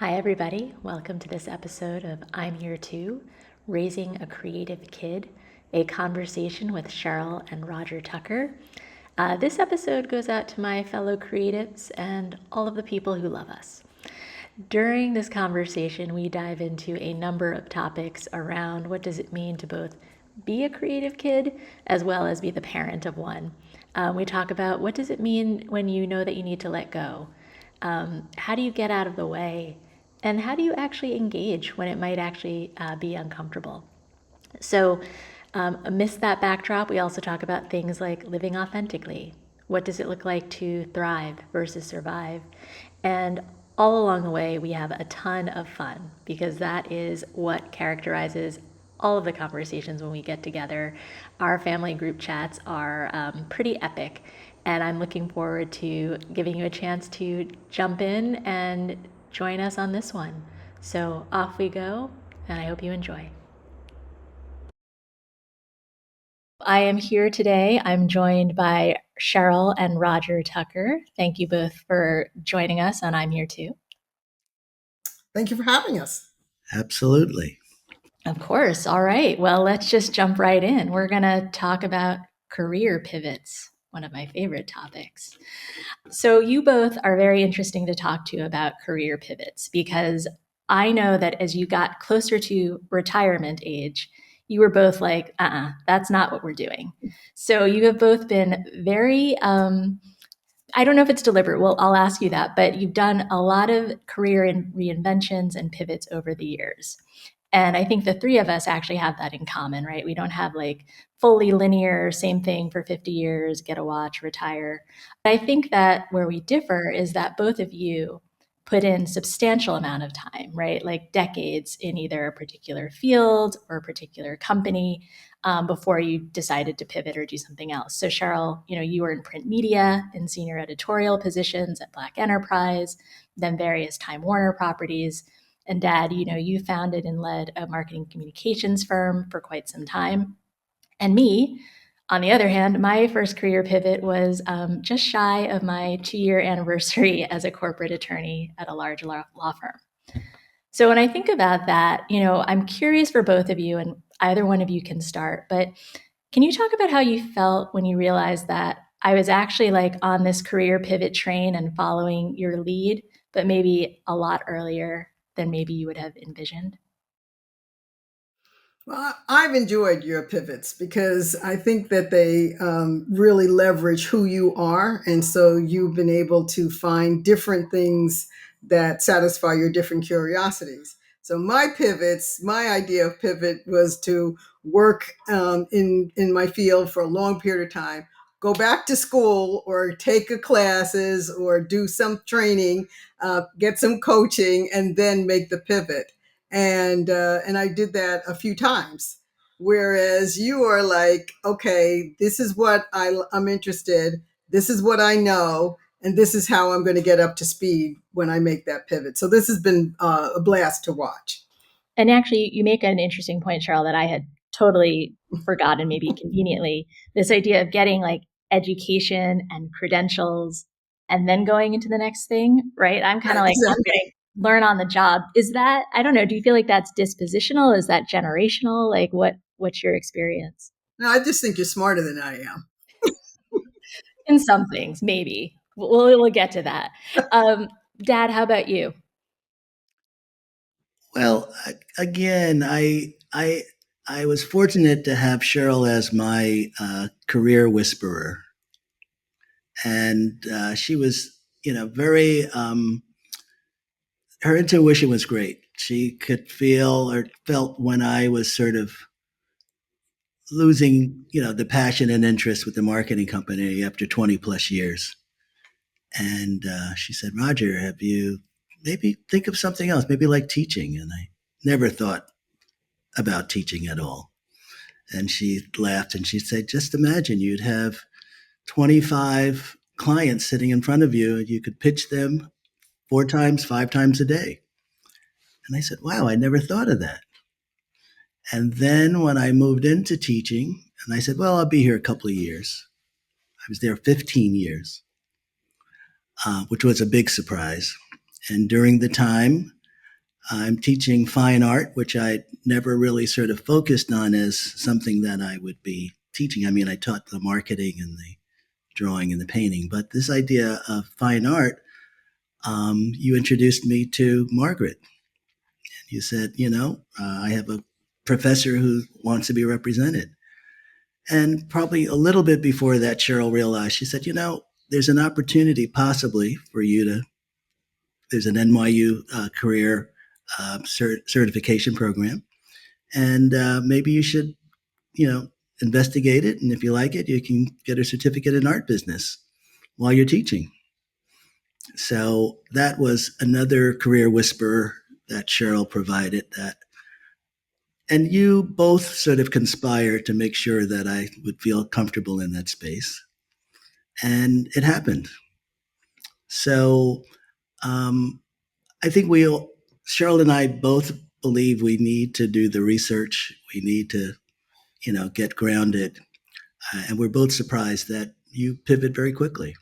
Hi, everybody. Welcome to this episode of I'm Here Too, Raising a Creative Kid, a conversation with Sheryl and Roger Tucker. This episode goes out to my fellow creatives and all of the people who love us. During this conversation, we dive into a number of topics around what does it mean to both be a creative kid as well as be the parent of one. We talk about what does it mean when you know that you need to let go. How do you get out of the way? And how do you actually engage when it might actually be uncomfortable? So, amidst that backdrop, we also talk about things like living authentically. What does it look like to thrive versus survive? And all along the way, we have a ton of fun because that is what characterizes all of the conversations when we get together. Our family group chats are pretty epic, and I'm looking forward to giving you a chance to jump in and join us on this one. So off we go, and I hope you enjoy. I am here today. I'm joined by Sheryl and Roger Tucker. Thank you both for joining us on I'm Here Too. Thank you for having us. Absolutely. Of course. All right. Well, let's just jump right in. We're going to talk about career pivots, one of my favorite topics. So, you both are very interesting to talk to about career pivots because I know that as you got closer to retirement age, you were both like, that's not what we're doing. So, you have both been very, I don't know if it's deliberate. Well, I'll ask you that, but you've done a lot of career and reinventions and pivots over the years. And I think the three of us actually have that in common, right? We don't have like fully linear, same thing for 50 years, get a watch, retire. But I think that where we differ is that both of you put in substantial amount of time, right? Like decades in either a particular field or a particular company before you decided to pivot or do something else. So Sheryl, you were in print media in senior editorial positions at Black Enterprise, then various Time Warner properties. And Dad, you founded and led a marketing communications firm for quite some time. And me, on the other hand, my first career pivot was just shy of my 2-year anniversary as a corporate attorney at a large law firm. So when I think about that, I'm curious for both of you, and either one of you can start, but can you talk about how you felt when you realized that I was actually like on this career pivot train and following your lead, but maybe a lot earlier than maybe you would have envisioned? Well, I've enjoyed your pivots because I think that they really leverage who you are. And so you've been able to find different things that satisfy your different curiosities. So my pivots, my idea of pivot was to work in my field for a long period of time, go back to school or take a classes or do some training, get some coaching, and then make the pivot. And I did that a few times. Whereas you are like, okay, this is what I'm interested. This is what I know, and this is how I'm going to get up to speed when I make that pivot. So this has been a blast to watch. And actually, you make an interesting point, Cheryl, that I had totally forgotten, maybe conveniently. This idea of getting like education and credentials and then going into the next thing, right? I'm kind of like, I'm Exactly. going to learn on the job. Is that, I don't know, do you feel like that's dispositional? Is that generational? Like what's your experience? No, I just think you're smarter than I am. In some things, maybe. We'll get to that. Dad, how about you? Well, again, I was fortunate to have Sheryl as my career whisperer, and she was, very. Her intuition was great. She could feel or felt when I was sort of losing, the passion and interest with the marketing company after 20 plus years. And she said, Roger, have you maybe think of something else, maybe like teaching? And I never thought about teaching at all. And she laughed and she said, just imagine you'd have 25 clients sitting in front of you and you could pitch them 4 times, 5 times a day. And I said, wow, I never thought of that. And then when I moved into teaching, and I said, well, I'll be here a couple of years. I was there 15 years, which was a big surprise. And during the time, I'm teaching fine art, which I never really sort of focused on as something that I would be teaching. I mean, I taught the marketing and the drawing and the painting, but this idea of fine art, you introduced me to Margaret. You said, I have a professor who wants to be represented. And probably a little bit before that, Sheryl realized, she said, there's an opportunity possibly for you to, there's an NYU career certification program. And maybe you should, investigate it. And if you like it, you can get a certificate in art business while you're teaching. So that was another career whisperer that Sheryl provided that. And you both sort of conspired to make sure that I would feel comfortable in that space. And it happened. So I think Sheryl and I both believe we need to do the research. We need to, get grounded. And we're both surprised that you pivot very quickly.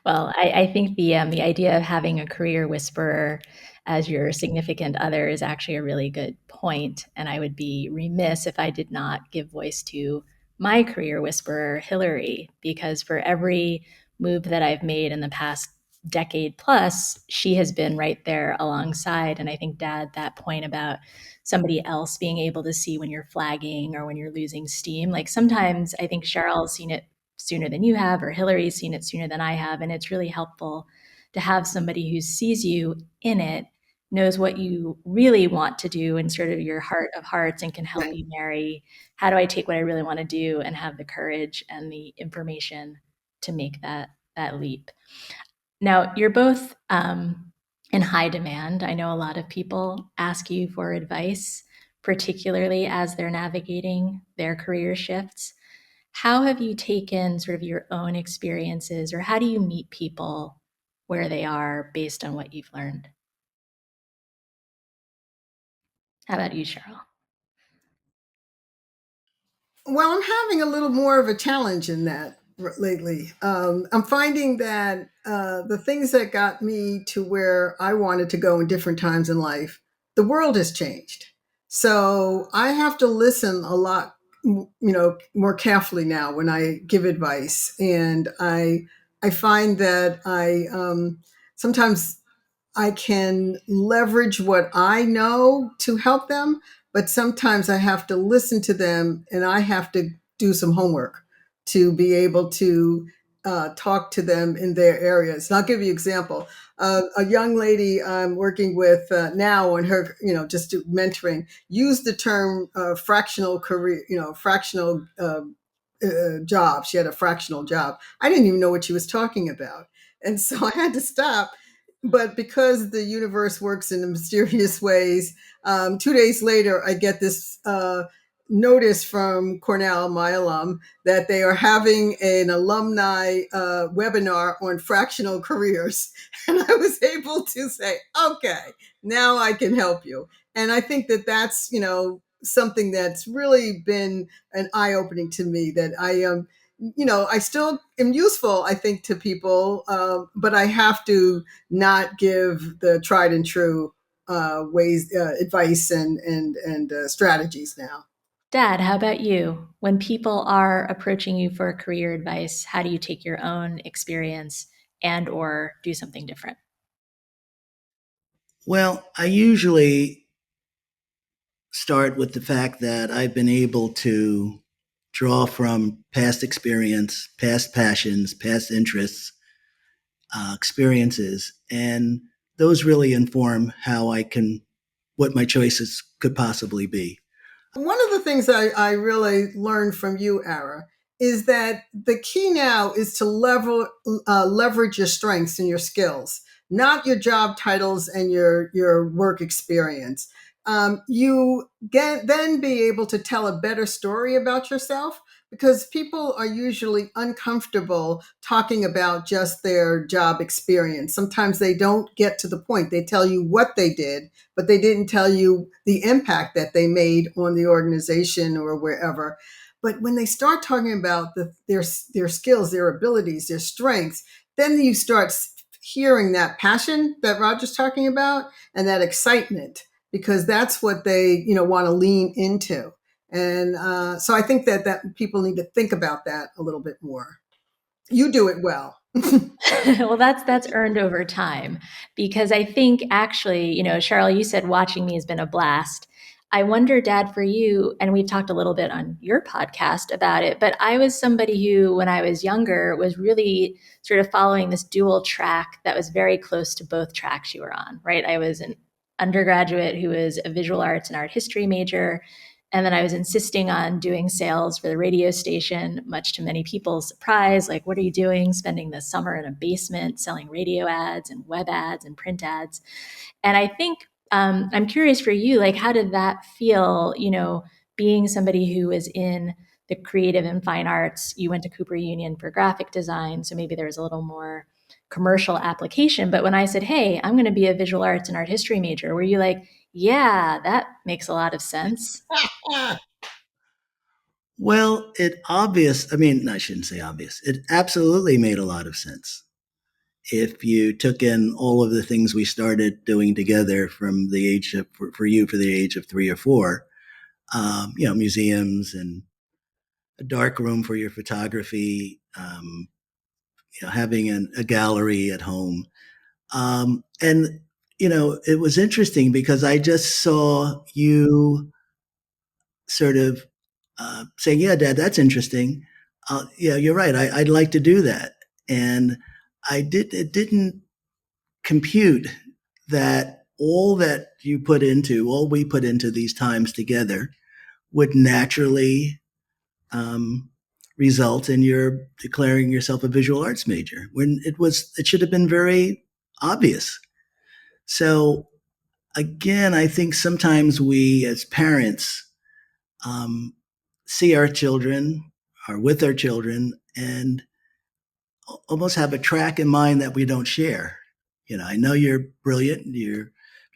Well, I think the idea of having a career whisperer as your significant other is actually a really good point, and I would be remiss if I did not give voice to my career whisperer, Hillary, because for every move that I've made in the past decade plus, she has been right there alongside. And I think, Dad, that point about somebody else being able to see when you're flagging or when you're losing steam, like sometimes I think Cheryl's seen it sooner than you have, or Hillary's seen it sooner than I have. And it's really helpful to have somebody who sees you in it, knows what you really want to do in sort of your heart of hearts, and can help you marry how do I take what I really want to do and have the courage and the information to make that leap. Now, you're both in high demand. I know a lot of people ask you for advice, particularly as they're navigating their career shifts. How have you taken sort of your own experiences, or how do you meet people where they are based on what you've learned? How about you, Sheryl? Well, I'm having a little more of a challenge in that lately. I'm finding that the things that got me to where I wanted to go in different times in life, the world has changed. So I have to listen a lot, more carefully now when I give advice, and I find that I sometimes I can leverage what I know to help them, but sometimes I have to listen to them and I have to do some homework to be able to talk to them in their areas. And I'll give you an example. A young lady I'm working with now on her, just mentoring, used the term fractional career, fractional job. She had a fractional job. I didn't even know what she was talking about. And so I had to stop, but because the universe works in mysterious ways, 2 days later, I get this notice from Cornell, my alum, that they are having an alumni webinar on fractional careers. And I was able to say, okay, now I can help you. And I think that that's, something that's really been an eye opening to me, that I am. I still am useful, I think, to people, but I have to not give the tried and true ways, advice, and strategies now. Dad, how about you? When people are approaching you for career advice, how do you take your own experience and or do something different? Well, I usually start with the fact that I've been able to draw from past experience, past passions, past interests, experiences, and those really inform what my choices could possibly be. One of the things I really learned from you, Ara, is that the key now is to leverage your strengths and your skills, not your job titles and your work experience. You then be able to tell a better story about yourself, because people are usually uncomfortable talking about just their job experience. Sometimes they don't get to the point. They tell you what they did, but they didn't tell you the impact that they made on the organization or wherever. But when they start talking about their skills, their abilities, their strengths, then you start hearing that passion that Roger's talking about and that excitement, because that's what they, want to lean into. And so I think that people need to think about that a little bit more. You do it well. Well, that's earned over time because I think actually, Cheryl, you said watching me has been a blast. I wonder, Dad, for you, and we've talked a little bit on your podcast about it, but I was somebody who, when I was younger, was really sort of following this dual track that was very close to both tracks you were on, right? I was an undergraduate who was a visual arts and art history major. And then I was insisting on doing sales for the radio station, much to many people's surprise. Like, what are you doing? Spending the summer in a basement selling radio ads and web ads and print ads. And I think I'm curious for you, like, how did that feel, being somebody who was in the creative and fine arts? You went to Cooper Union for graphic design, so maybe there was a little more commercial application. But when I said, hey, I'm going to be a visual arts and art history major, were you like, yeah, that makes a lot of sense? Well, I shouldn't say obvious. It absolutely made a lot of sense. If you took in all of the things we started doing together from the age of, for you, for the age of 3 or 4, museums and a dark room for your photography, having a gallery at home. And, it was interesting because I just saw you sort of saying, yeah, Dad, that's interesting. Yeah, you're right. I'd like to do that. And it didn't compute that all we put into these times together would naturally um, result in your declaring yourself a visual arts major when it should have been very obvious. So again, I think sometimes we as parents um, see our children, are with our children, and almost have a track in mind that we don't share. I know you're brilliant. If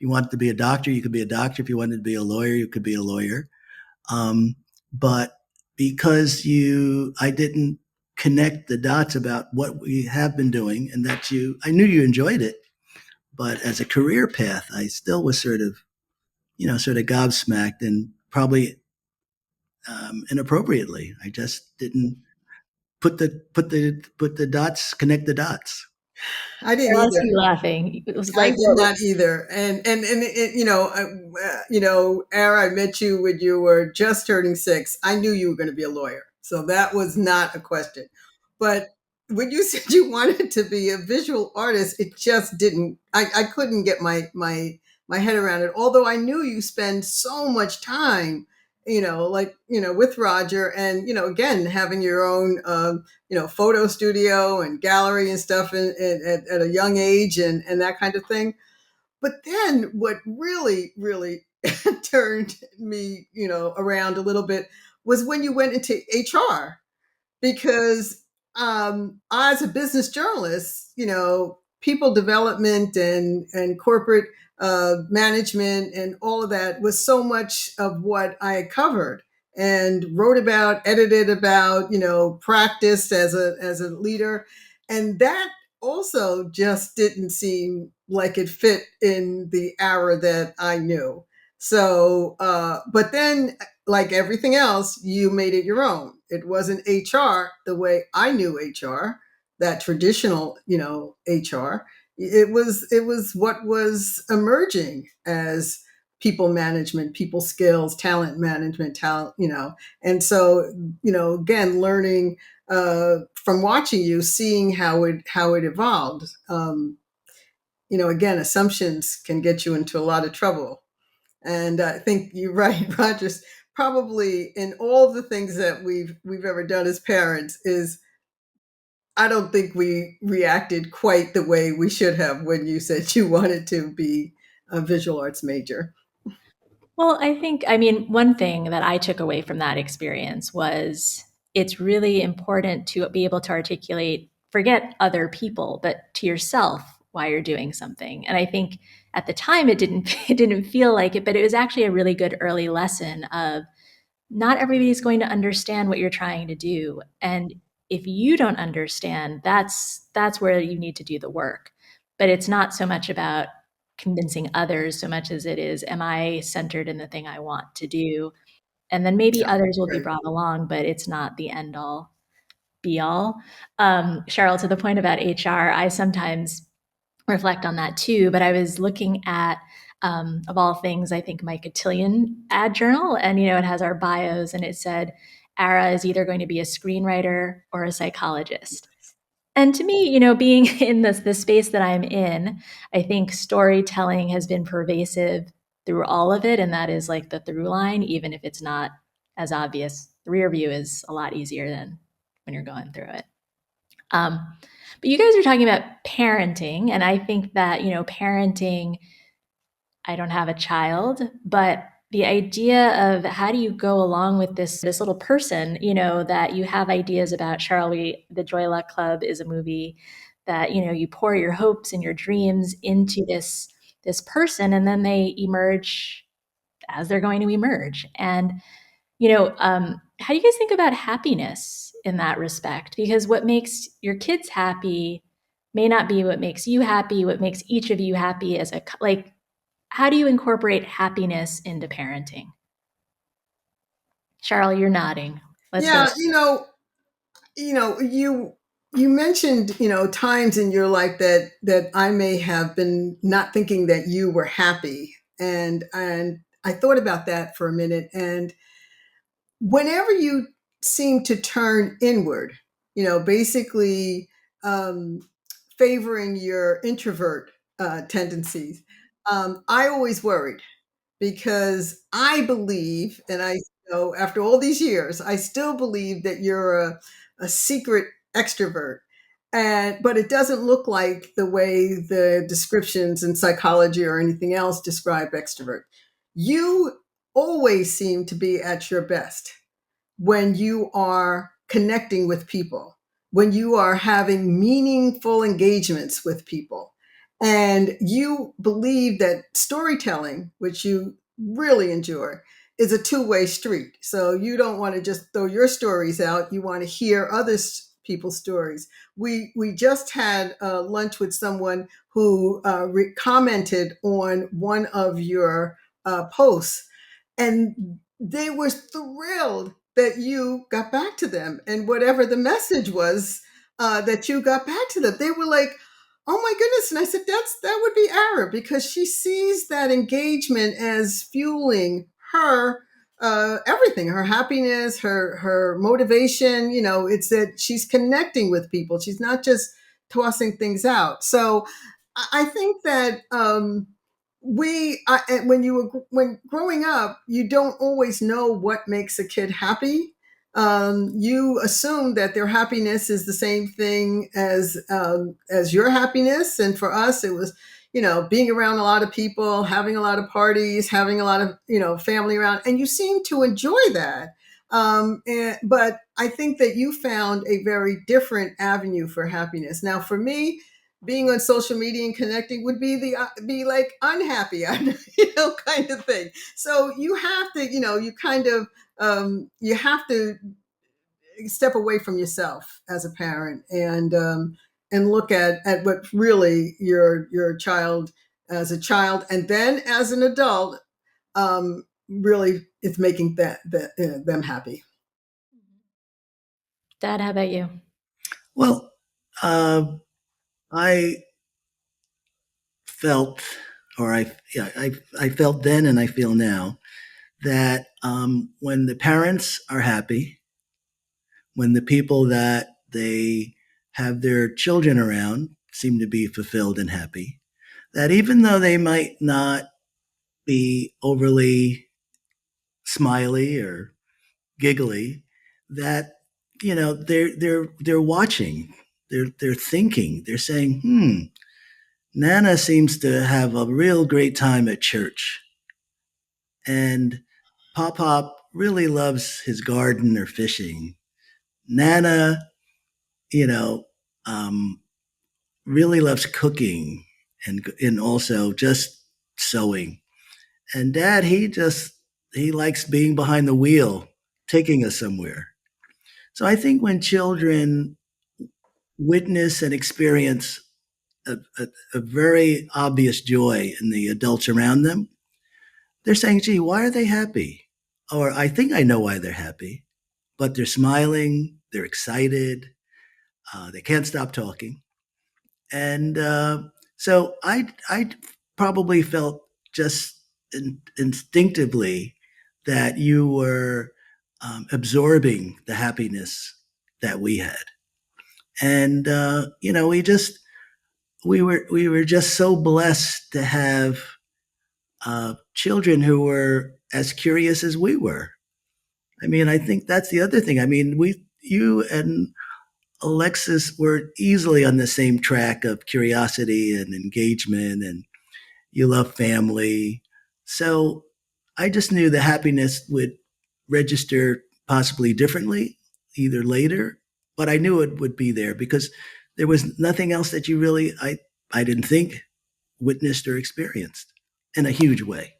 you wanted to be a doctor, you could be a doctor. If you wanted to be a lawyer, you could be a lawyer. But because I didn't connect the dots about what we have been doing, and I knew you enjoyed it, but as a career path, I still was sort of gobsmacked and probably inappropriately. I just didn't put the dots, connect the dots. I didn't Carol, I see either. you laughing. It was I like, did not either. And it, Ara, I met you when you were just turning 6. I knew you were going to be a lawyer, so that was not a question. But when you said you wanted to be a visual artist, it just didn't. I couldn't get my head around it. Although I knew you spend so much time, with Roger, and again, having your own photo studio and gallery and stuff at a young age and that kind of thing. But then what really, really turned me, around a little bit was when you went into HR, because as a business journalist, people development and corporate management and all of that was so much of what I covered and wrote about, edited about, practiced as a leader, and that also just didn't seem like it fit in the era that I knew. So, but then like everything else, you made it your own. It wasn't HR the way I knew HR, that traditional, HR. It was what was emerging as people management, people skills, talent management, and so again, learning from watching you, seeing how it evolved. Again, assumptions can get you into a lot of trouble. And I think you're right, Rogers. Probably in all the things that we've ever done as parents, is I don't think we reacted quite the way we should have when you said you wanted to be a visual arts major. well, I mean, one thing that I took away from that experience was it's really important to be able to articulate, forget other people, but to yourself why you're doing something. And I think at the time it didn't it didn't feel like it, but it was actually a really good early lesson of not everybody's going to understand what you're trying to do. And if you don't understand, that's where you need to do the work. but it's not so much about convincing others so much as it is, am I centered in the thing I want to do? And then maybe others will be Right. brought along, but it's not the end all be all. Sheryl, to the point about HR, I sometimes reflect on that too, but I was looking at, of all things, I think my cotillion ad journal, and it has our bios, and it said Ara is either going to be a screenwriter or a psychologist. And to me, being in this space that I'm in, I think storytelling has been pervasive through all of it, and that is like the through line, even if it's not as obvious. The rear view is a lot easier than when you're going through it. But you guys are talking about parenting, and I think that parenting. I don't have a child, but the idea of how do you go along with this little person, that you have ideas about. Sheryl, the Joy Luck Club is a movie that you pour your hopes and your dreams into this person, and then they emerge as they're going to emerge. And how do you guys think about happiness in that respect? Because what makes your kids happy may not be what makes you happy. What makes each of you happy as like how do you incorporate happiness into parenting? Sheryl, you're nodding. Let's go. Yeah, you mentioned, times in your life that I may have been not thinking that you were happy. And I thought about that for a minute. And whenever you seem to turn inward, basically um, favoring your introvert tendencies, I always worried because I believe, and after all these years, I still believe that you're a secret extrovert. But it doesn't look like the way the descriptions in psychology or anything else describe extrovert. You always seem to be at your best when you are connecting with people, when you are having meaningful engagements with people. And you believe that storytelling, which you really enjoy, is a two-way street. So you don't want to just throw your stories out. You want to hear other people's stories. We just had lunch with someone who commented on one of your posts, and they were thrilled that you got back to them, and whatever the message was, that you got back to them. They were like, "Oh my goodness!" And I said, that would be Ara, because she sees that engagement as fueling her everything, her happiness, her motivation. It's that she's connecting with people. She's not just tossing things out. So I think that when growing up, you don't always know what makes a kid happy. You assume that their happiness is the same thing as your happiness, and for us, it was being around a lot of people, having a lot of parties, having a lot of family around, and you seem to enjoy that. But I think that you found a very different avenue for happiness. Now, for me, being on social media and connecting would be like unhappy, kind of thing. So you have to, you have to step away from yourself as a parent, and look at what really your child as a child, and then as an adult, really is making them happy. Dad, how about you? Well, I felt, or I felt then, and I feel now that when the parents are happy, when the people that they have their children around seem to be fulfilled and happy, that even though they might not be overly smiley or giggly, that they're watching, they're thinking, they're saying, Nana seems to have a real great time at church, and Pop Pop really loves his garden or fishing. Nana, you know, um, really loves cooking and also just sewing. And Dad, he likes being behind the wheel, taking us somewhere. So I think when children witness and experience a very obvious joy in the adults around them, they're saying, gee, why are they happy? Or I think I know why they're happy, but they're smiling, they're excited, they can't stop talking. And so I probably felt just instinctively that you were absorbing the happiness that we had. And, we were just so blessed to have children who were as curious as we were. I mean, I think that's the other thing. I mean, you and Alexis were easily on the same track of curiosity and engagement, and you love family. So I just knew the happiness would register possibly differently, either later, but I knew it would be there because there was nothing else that you really, I didn't think, witnessed or experienced in a huge way.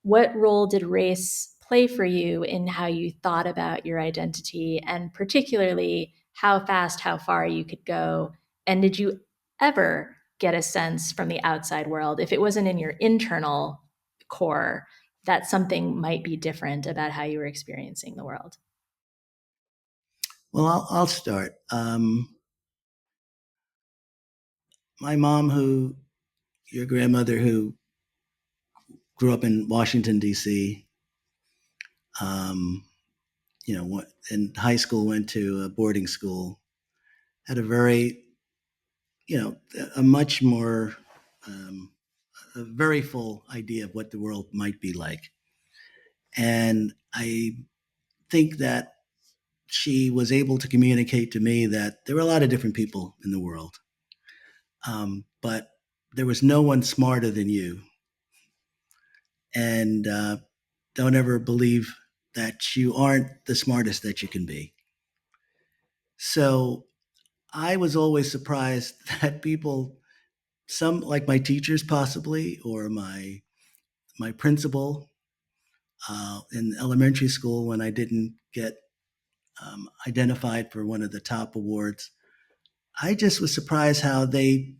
What role did race play for you in how you thought about your identity, and particularly how fast, how far you could go? And did you ever get a sense from the outside world, if it wasn't in your internal core, that something might be different about how you were experiencing the world? Well, I'll start. My mom, your grandmother, who grew up in Washington, D.C., um, in high school went to a boarding school, had a very, a much more, um, a very full idea of what the world might be like. And I think that she was able to communicate to me that there were a lot of different people in the world, but there was no one smarter than you. And don't ever believe that you aren't the smartest that you can be. So I was always surprised that people, some like my teachers possibly, or my principal in elementary school when I didn't get identified for one of the top awards, I just was surprised how they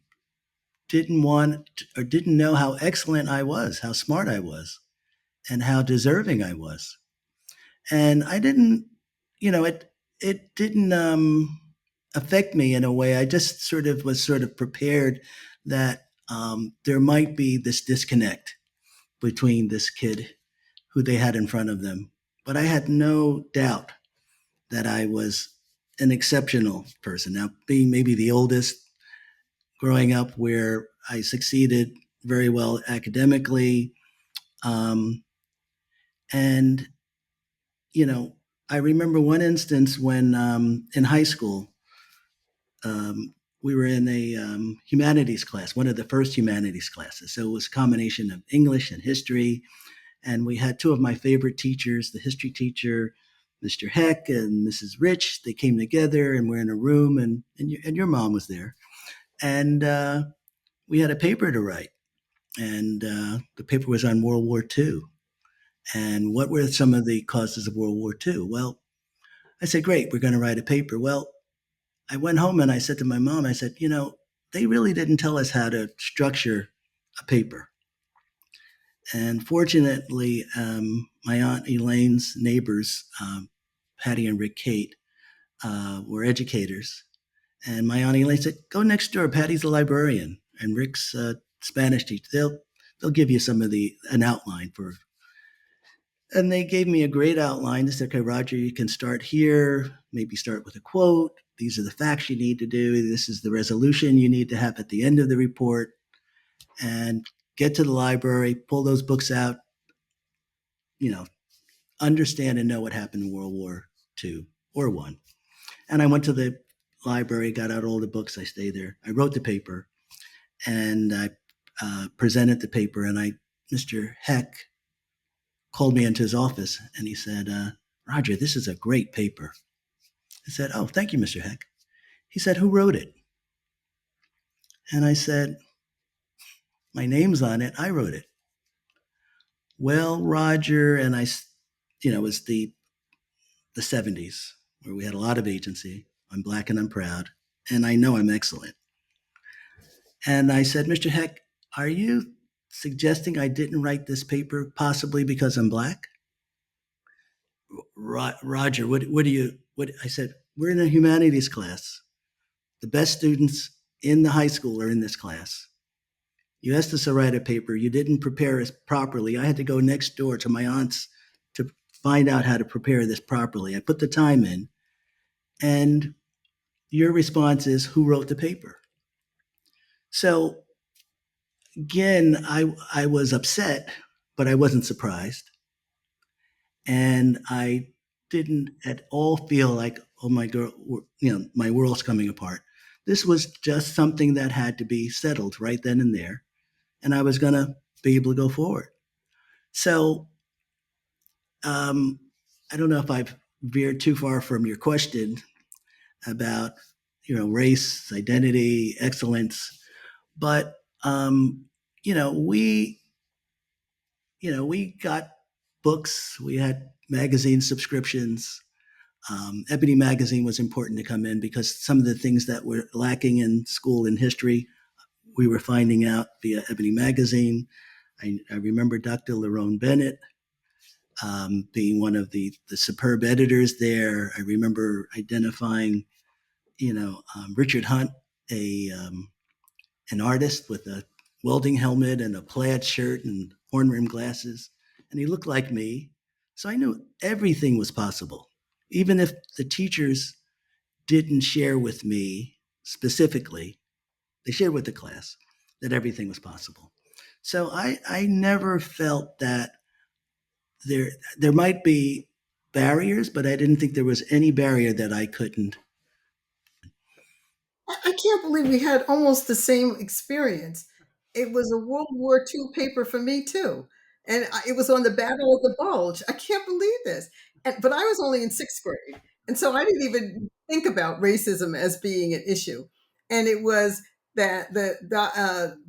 didn't want or didn't know how excellent I was, how smart I was, and how deserving I was. And I didn't, it didn't affect me in a way. I just sort of prepared that there might be this disconnect between this kid who they had in front of them. But I had no doubt that I was an exceptional person. Now, being maybe the oldest, growing up where I succeeded very well academically, um, and you know, I remember one instance when in high school, we were in a humanities class, one of the first humanities classes. So it was a combination of English and history. And we had two of my favorite teachers, the history teacher, Mr. Heck, and Mrs. Rich. They came together and we're in a room, and your mom was there. And we had a paper to write. And the paper was on World War II. And what were some of the causes of World War II? Well, I said, great, we're going to write a paper. Well, I went home and I said to my mom, I said, they really didn't tell us how to structure a paper. And fortunately, my Aunt Elaine's neighbors, Patty and Rick Kate, were educators. And my Aunt Elaine said, go next door. Patty's a librarian and Rick's a Spanish teacher. They'll give you an outline for. And they gave me a great outline. They said, okay, Roger, you can start here, maybe start with a quote. These are the facts you need to do. This is the resolution you need to have at the end of the report. And get to the library, pull those books out, understand and know what happened in World War II or One. And I went to the library, got out all the books. I stayed there. I wrote the paper, and I presented the paper. And Mr. Heck called me into his office, and he said, Roger, this is a great paper. I said, oh, thank you, Mr. Heck. He said, who wrote it? And I said, my name's on it. I wrote it. Well, Roger, and it was the 70s where we had a lot of agency. I'm black and I'm proud, and I know I'm excellent. And I said, Mr. Heck, are you suggesting I didn't write this paper possibly because I'm black? Roger, what do you, what? I said, we're in a humanities class. The best students in the high school are in this class. You asked us to write a paper. You didn't prepare us properly. I had to go next door to my aunt's to find out how to prepare this properly. I put the time in, and your response is, who wrote the paper? So again, I was upset, but I wasn't surprised. And I didn't at all feel like, oh my girl, my world's coming apart. This was just something that had to be settled right then and there. And I was going to be able to go forward. So um, I don't know if I've veered too far from your question about, race, identity, excellence, but you know, we, we got books, we had magazine subscriptions. Ebony magazine was important to come in because some of the things that were lacking in school and history, we were finding out via Ebony magazine. I remember Dr. Lerone Bennett being one of the superb editors there. I remember identifying, Richard Hunt, a an artist with a welding helmet and a plaid shirt and horn rimmed glasses, and he looked like me. So I knew everything was possible, even if the teachers didn't share with me specifically. They shared with the class that everything was possible. So I never felt that there might be barriers, but I didn't think there was any barrier that I couldn't. I can't believe we had almost the same experience. It was a World War II paper for me too, and it was on the Battle of the Bulge. I can't believe this, but I was only in sixth grade, and so I didn't even think about racism as being an issue. And it was that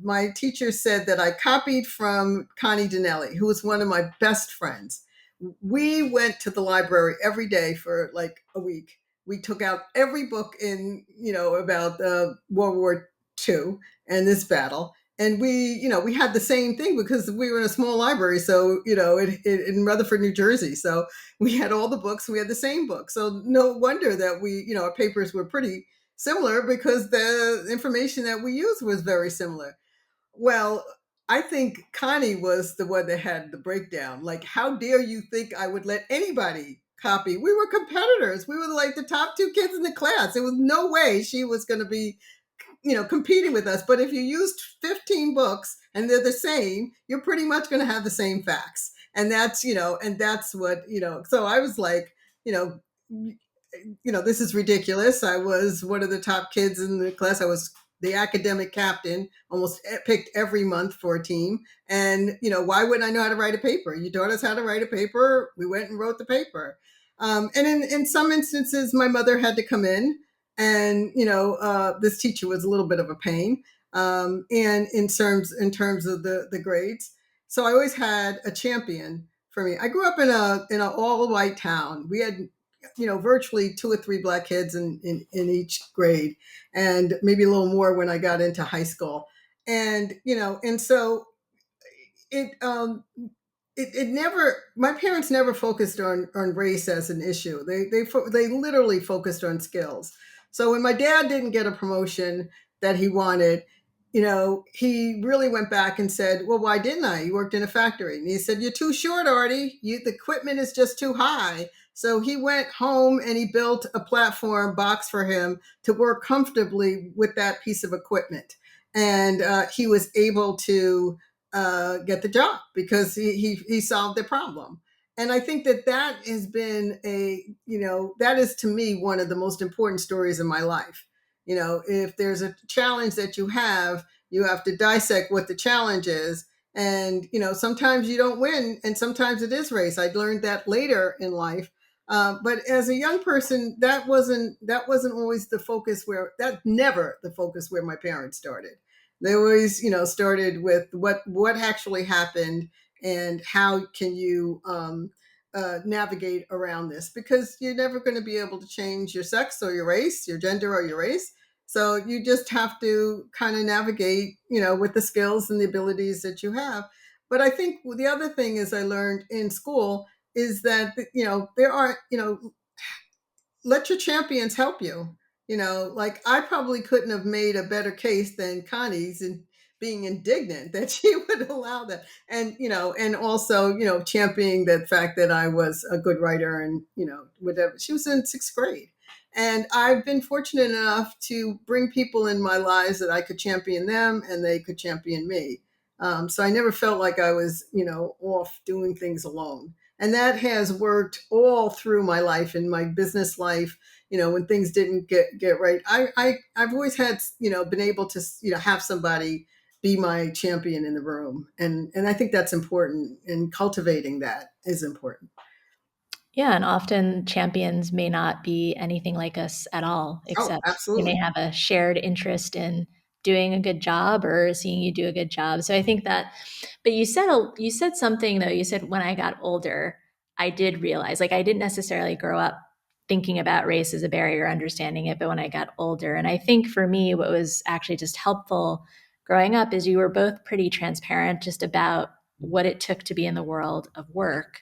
my teacher said that I copied from Connie Donnelly, who was one of my best friends. We went to the library every day for like a week. We took out every book in, about World War II and this battle. And we had the same thing because we were in a small library. So, in Rutherford, New Jersey. So we had all the books, we had the same books. So no wonder that our papers were pretty similar because the information that we used was very similar. Well, I think Connie was the one that had the breakdown. Like, how dare you think I would let anybody copy? We were competitors. We were like the top two kids in the class. There was no way she was going to be, competing with us. But if you used 15 books and they're the same, you're pretty much going to have the same facts. And that's what, so I was like, you know, this is ridiculous. I was one of the top kids in the class. I was the academic captain, almost picked every month for a team. And, why wouldn't I know how to write a paper? You taught us how to write a paper. We went and wrote the paper. And in some instances, my mother had to come in and, this teacher was a little bit of a pain. And in terms of the grades. So I always had a champion for me. I grew up in an all white town. We had virtually two or three black kids in each grade, and maybe a little more when I got into high school. And so it, it never, my parents never focused on race as an issue. They literally focused on skills. So when my dad didn't get a promotion that he wanted, he really went back and said, well, why didn't I? You worked in a factory. And he said, you're too short, Artie. The equipment is just too high. So he went home and he built a platform box for him to work comfortably with that piece of equipment. And he was able to get the job because he solved the problem. And I think that has been that is to me one of the most important stories in my life. If there's a challenge that you have to dissect what the challenge is. And, sometimes you don't win and sometimes it is race. I learned that later in life. But as a young person, that wasn't always the focus that never the focus where my parents started. They always, started with what actually happened and how can you navigate around this, because you're never going to be able to change your sex or your race, your gender or your race. So you just have to kind of navigate, with the skills and the abilities that you have. But I think the other thing is I learned in school is that, there are, let your champions help you. Like I probably couldn't have made a better case than Connie's in being indignant that she would allow that. And, and also, championing the fact that I was a good writer and, whatever. She was in sixth grade. And I've been fortunate enough to bring people in my lives that I could champion them and they could champion me. So I never felt like I was, off doing things alone. And that has worked all through my life, in my business life. When things didn't get right, I've always had, been able to, have somebody be my champion in the room. And I think that's important, and cultivating that is important. Yeah, and often champions may not be anything like us at all, Oh, except they may absolutely. have a shared interest in doing a good job or seeing you do a good job. So I think that, but you said something though. You said when I got older, I did realize, like I didn't necessarily grow up thinking about race as a barrier, understanding it, but when I got older, and I think for me, what was actually just helpful growing up is you were both pretty transparent just about what it took to be in the world of work,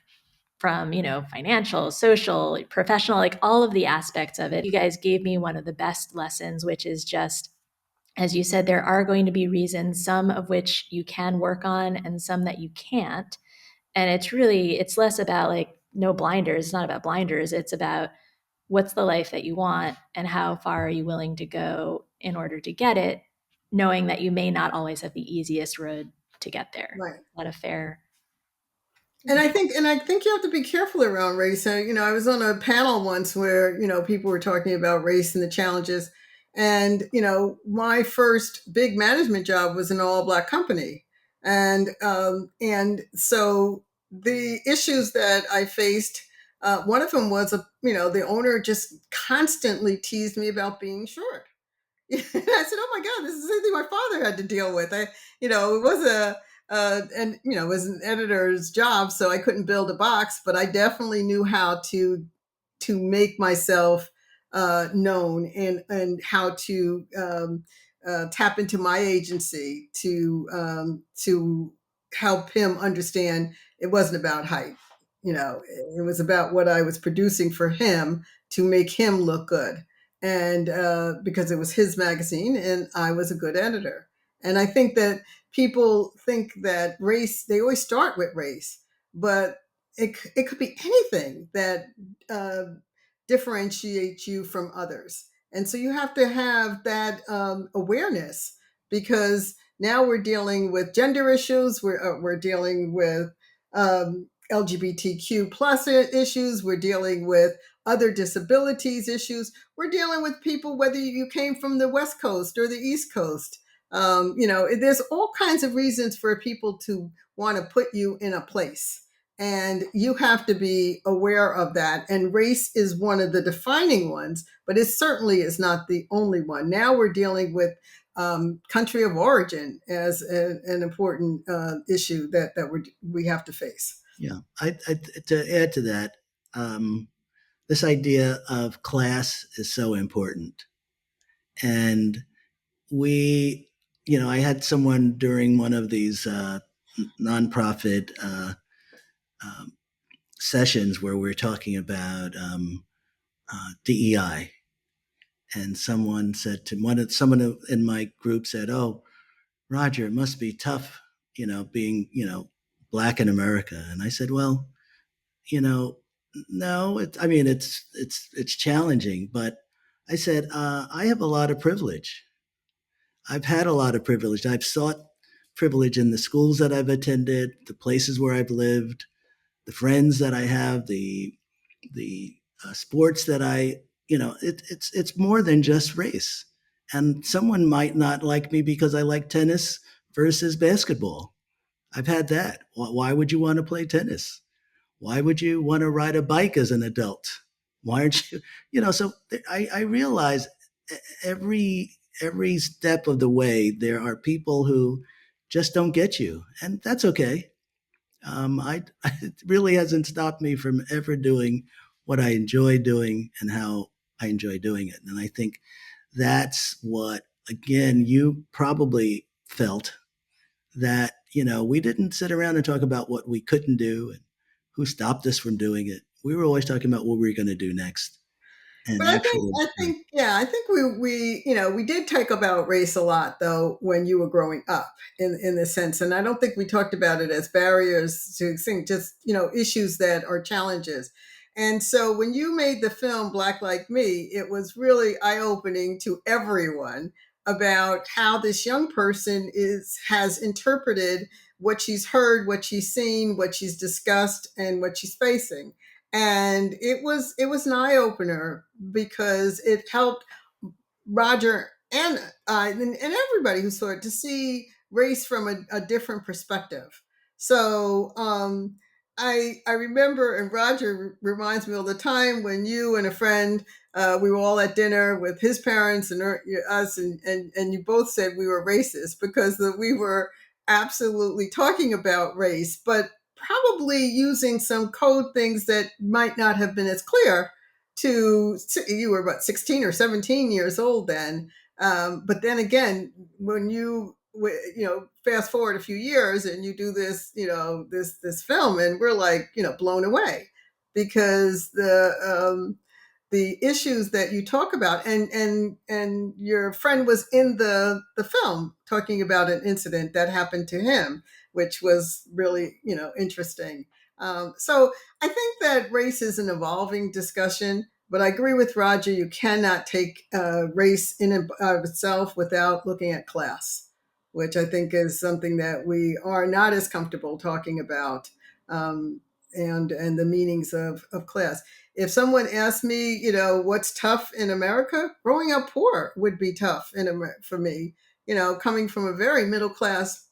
from, financial, social, professional, like all of the aspects of it. You guys gave me one of the best lessons, which is just, as you said, there are going to be reasons, some of which you can work on and some that you can't. And it's less about like no blinders. It's not about blinders. It's about what's the life that you want and how far are you willing to go in order to get it, knowing that you may not always have the easiest road to get there. Right. Is that a fair? And I think you have to be careful around race. So, I was on a panel once where, people were talking about race and the challenges. And, my first big management job was an all black company. And so the issues that I faced, one of them was, the owner just constantly teased me about being short. And I said, "Oh my God, this is the same thing my father had to deal with." It was it was an editor's job, so I couldn't build a box, but I definitely knew how to make myself known, and how to tap into my agency to help him understand it wasn't about height. It was about what I was producing for him to make him look good, and because it was his magazine and I was a good editor. And I think that people think that race, they always start with race, but it could be anything that uh, differentiates you from others. And so you have to have that awareness, because now we're dealing with gender issues, we're dealing with LGBTQ plus issues, we're dealing with other disabilities issues, we're dealing with people, whether you came from the West Coast or the East Coast. There's all kinds of reasons for people to want to put you in a place. And you have to be aware of that. And race is one of the defining ones, but it certainly is not the only one. Now we're dealing with country of origin as an important issue that we have to face. Yeah, to add to that, this idea of class is so important. And we, I had someone during one of these nonprofit um, sessions where we are talking about DEI, and someone said to someone in my group said, "Oh, Roger, it must be tough, being black in America." And I said, "Well, no, I mean, it's challenging, but," I said, "I have a lot of privilege. I've had a lot of privilege. I've sought privilege in the schools that I've attended, the places where I've lived, the friends that I have, the sports that it's more than just race. And someone might not like me because I like tennis versus basketball. I've had that. Why would you want to play tennis? Why would you want to ride a bike as an adult? Why aren't you, so I realize every step of the way, there are people who just don't get you, and that's okay. It really hasn't stopped me from ever doing what I enjoy doing and how I enjoy doing it. And I think that's what, again, you probably felt that, we didn't sit around and talk about what we couldn't do and who stopped us from doing it. We were always talking about what we were going to do next. And But actually, yeah, I think we did talk about race a lot though when you were growing up in this sense, and I don't think we talked about it as barriers to think, just issues that are challenges. And so when you made the film Black Like Me, it was really eye opening to everyone about how this young person is has interpreted what she's heard, what she's seen, what she's discussed, and what she's facing. And it was an eye opener because it helped Roger and everybody who saw it to see race from a different perspective. So I remember, and Roger reminds me all the time when you and a friend, we were all at dinner with his parents and us, and you both said we were racist because we were absolutely talking about race, but probably using some code things that might not have been as clear to you were about 16 or 17 years old then. But then again, when fast forward a few years and you do this, this film, and we're like, blown away because the issues that you talk about, and your friend was in the film talking about an incident that happened to him, which was really interesting. So I think that race is an evolving discussion, but I agree with Roger. You cannot take race in and of itself without looking at class, which I think is something that we are not as comfortable talking about, and the meanings of class. If someone asked me, what's tough in America, growing up poor would be tough for me. Coming from a very middle class,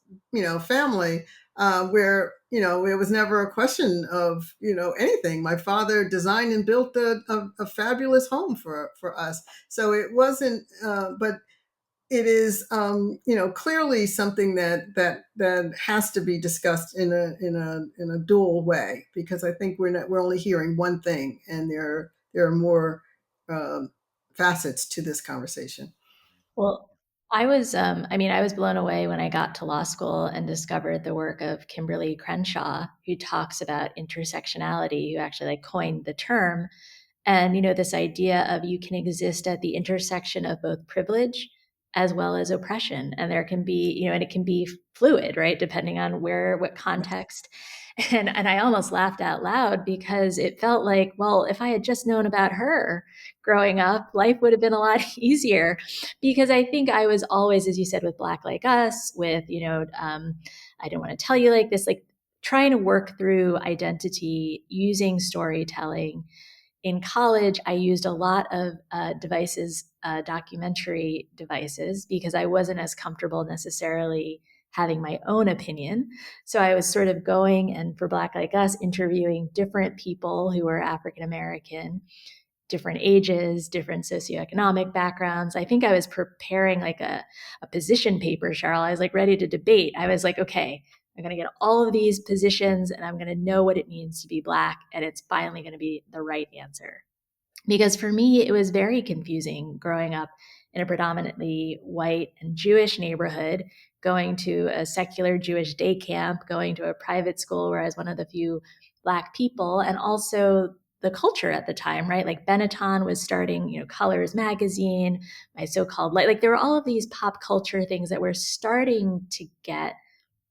family, where it was never a question of anything. My father designed and built a fabulous home for us, so it wasn't. But it is clearly something that has to be discussed in a dual way, because I think we're only hearing one thing, and there are more um, facets to this conversation. Well, I was blown away when I got to law school and discovered the work of Kimberly Crenshaw, who talks about intersectionality, who actually like coined the term. And, this idea of you can exist at the intersection of both privilege as well as oppression. And there can be, and it can be fluid, right? Depending on what context. And I almost laughed out loud because it felt like, well, if I had just known about her growing up, life would have been a lot easier. Because I think I was always, as you said, with Black Like Us, with, I don't want to tell you like this, like trying to work through identity using storytelling. In college, I used a lot of devices, documentary devices, because I wasn't as comfortable necessarily having my own opinion. So I was sort of going and for Black Like Us, interviewing different people who were African American, different ages, different socioeconomic backgrounds. I think I was preparing like a position paper, Cheryl. I was like ready to debate. I was like, okay, I'm going to get all of these positions and I'm going to know what it means to be Black. And it's finally going to be the right answer. Because for me, it was very confusing growing up in a predominantly white and Jewish neighborhood, going to a secular Jewish day camp, going to a private school where I was one of the few Black people, and also the culture at the time, right? Like Benetton was starting, Colors magazine, my so-called like there were all of these pop culture things that were starting to get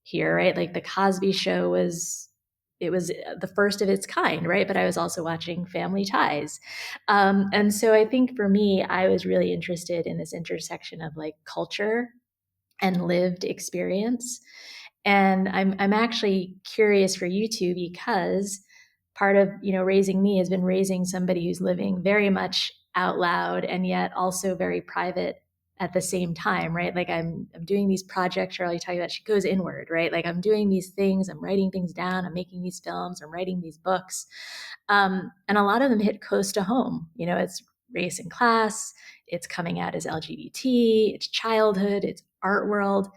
here, right? Like the Cosby Show it was the first of its kind, right? But I was also watching Family Ties. And so I think for me, I was really interested in this intersection of like culture and lived experience. And I'm actually curious for you two because part of raising me has been raising somebody who's living very much out loud and yet also very private at the same time, right? Like I'm doing these projects, Charlie talking about, she goes inward, right? Like I'm doing these things, I'm writing things down, I'm making these films, I'm writing these books. And a lot of them hit close to home. It's race and class, it's coming out as LGBT, it's childhood, it's art world,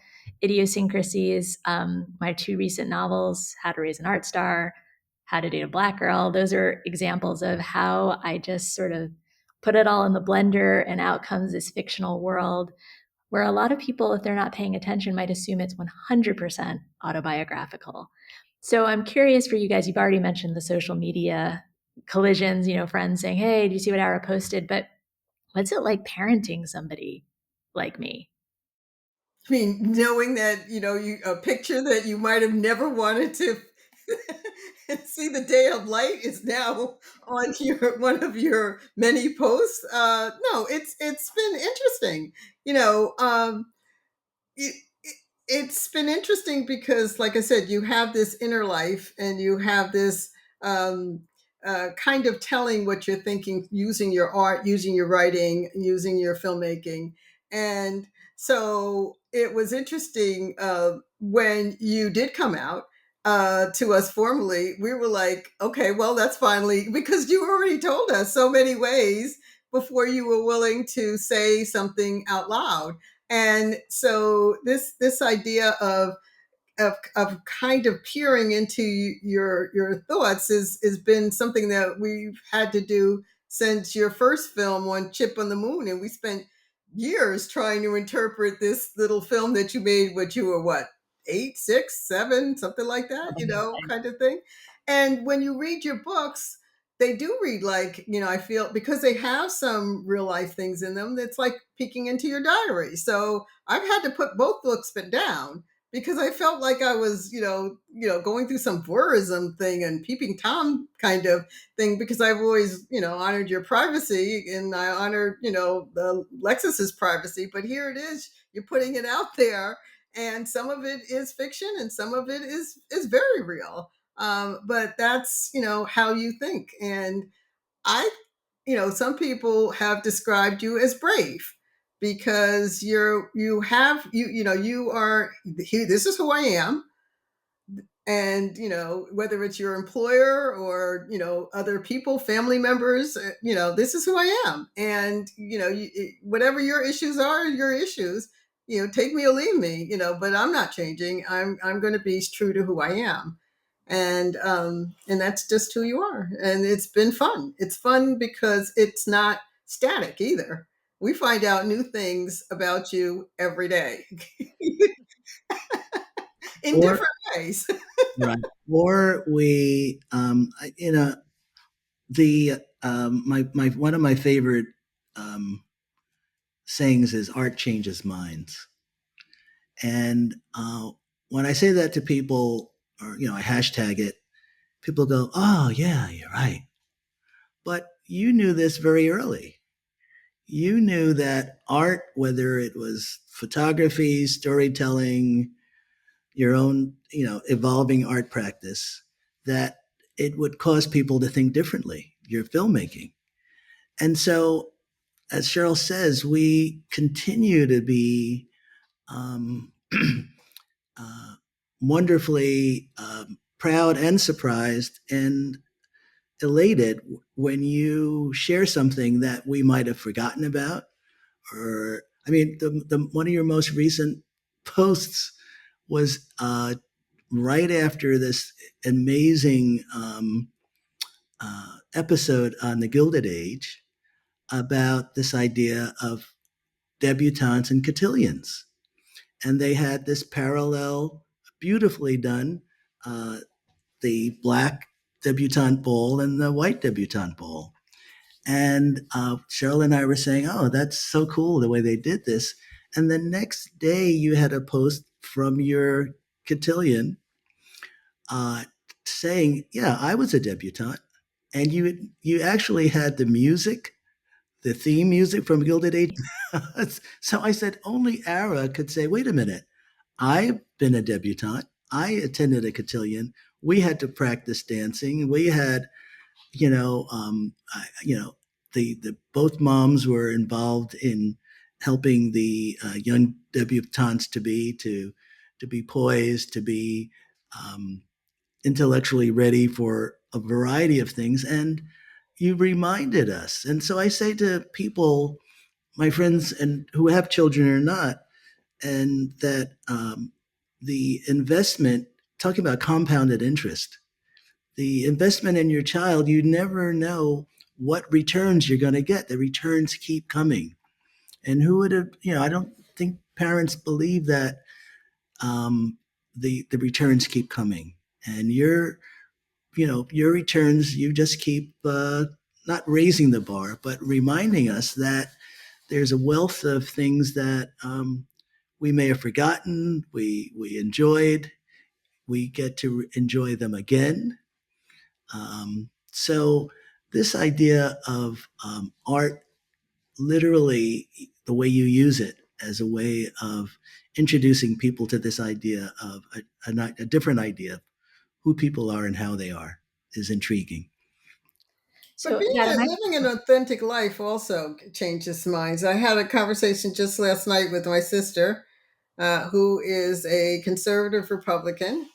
idiosyncrasies. My two recent novels, How to Raise an Art Star, How to Date a Black Girl, those are examples of how I just sort of put it all in the blender, and out comes this fictional world where a lot of people, if they're not paying attention, might assume it's 100% autobiographical. So I'm curious for you guys, you've already mentioned the social media collisions, friends saying, hey, do you see what Ara posted? But what's it like parenting somebody like me? I mean, knowing that, a picture that you might have never wanted to see the day of light is now on your one of your many posts. No, it's been interesting. You know, it, it, it's been interesting because, like I said, you have this inner life and you have this um, kind of telling what you're thinking using your art, using your writing, using your filmmaking. And so it was interesting when you did come out to us formally. We were like, okay, well, that's finally because you already told us so many ways before you were willing to say something out loud. And so this idea of kind of peering into your thoughts is been something that we've had to do since your first film on Chip on the Moon, and we spent years trying to interpret this little film that you made. What you were, what, 8, 6, 7, something like that, kind of thing. And when you read your books, they do read like, I feel, because they have some real life things in them, that's like peeking into your diary. So I've had to put both books down because I felt like I was, going through some voyeurism thing and peeping Tom kind of thing, because I've always, honored your privacy, and I honored, the Lexus's privacy. But here it is, you're putting it out there, and some of it is fiction, and some of it is very real. But that's, how you think. And I, some people have described you as brave because you are here. This is who I am. And, whether it's your employer or, other people, family members, this is who I am. And, whatever your issues are, your issues, take me or leave me, but I'm not changing. I'm going to be true to who I am. And that's just who you are. And it's been fun. It's fun because it's not static either. We find out new things about you every day in Or different ways. right, or we, the my one of my favorite um, sayings is art changes minds. And when I say that to people, or I hashtag it, people go, "Oh yeah, you're right." But you knew this very early. You knew that art, whether it was photography, storytelling, your own, evolving art practice, that it would cause people to think differently. Your filmmaking, and so, as Sheryl says, we continue to be um, wonderfully proud and surprised and elated when you share something that we might have forgotten about. Or, I mean, the one of your most recent posts was right after this amazing episode on the Gilded Age about this idea of debutantes and cotillions. And they had this parallel, beautifully done, uh, the black debutante ball and the white debutante ball. And Sheryl and I were saying, oh, that's so cool the way they did this. And the next day you had a post from your cotillion saying, yeah, I was a debutante. And you actually had the theme music from Gilded Age. So I said, only Ara could say, wait a minute, I've been a debutante. I attended a cotillion. We had to practice dancing. We had, the both moms were involved in helping the young debutantes to be poised, to be um, intellectually ready for a variety of things. And you reminded us. And so I say to people, my friends, and who have children or not, and that the investment, talking about compounded interest, the investment in your child, you never know what returns you're going to get. The returns keep coming. And who would have, I don't think parents believe that the returns keep coming. And your returns, you just keep not raising the bar, but reminding us that there's a wealth of things that we may have forgotten, we enjoyed, we get to enjoy them again. So this idea of art, literally the way you use it as a way of introducing people to this idea of a different idea of who people are and how they are, is intriguing. But So, Adam, living an authentic life also changes minds. I had a conversation just last night with my sister, who is a conservative Republican,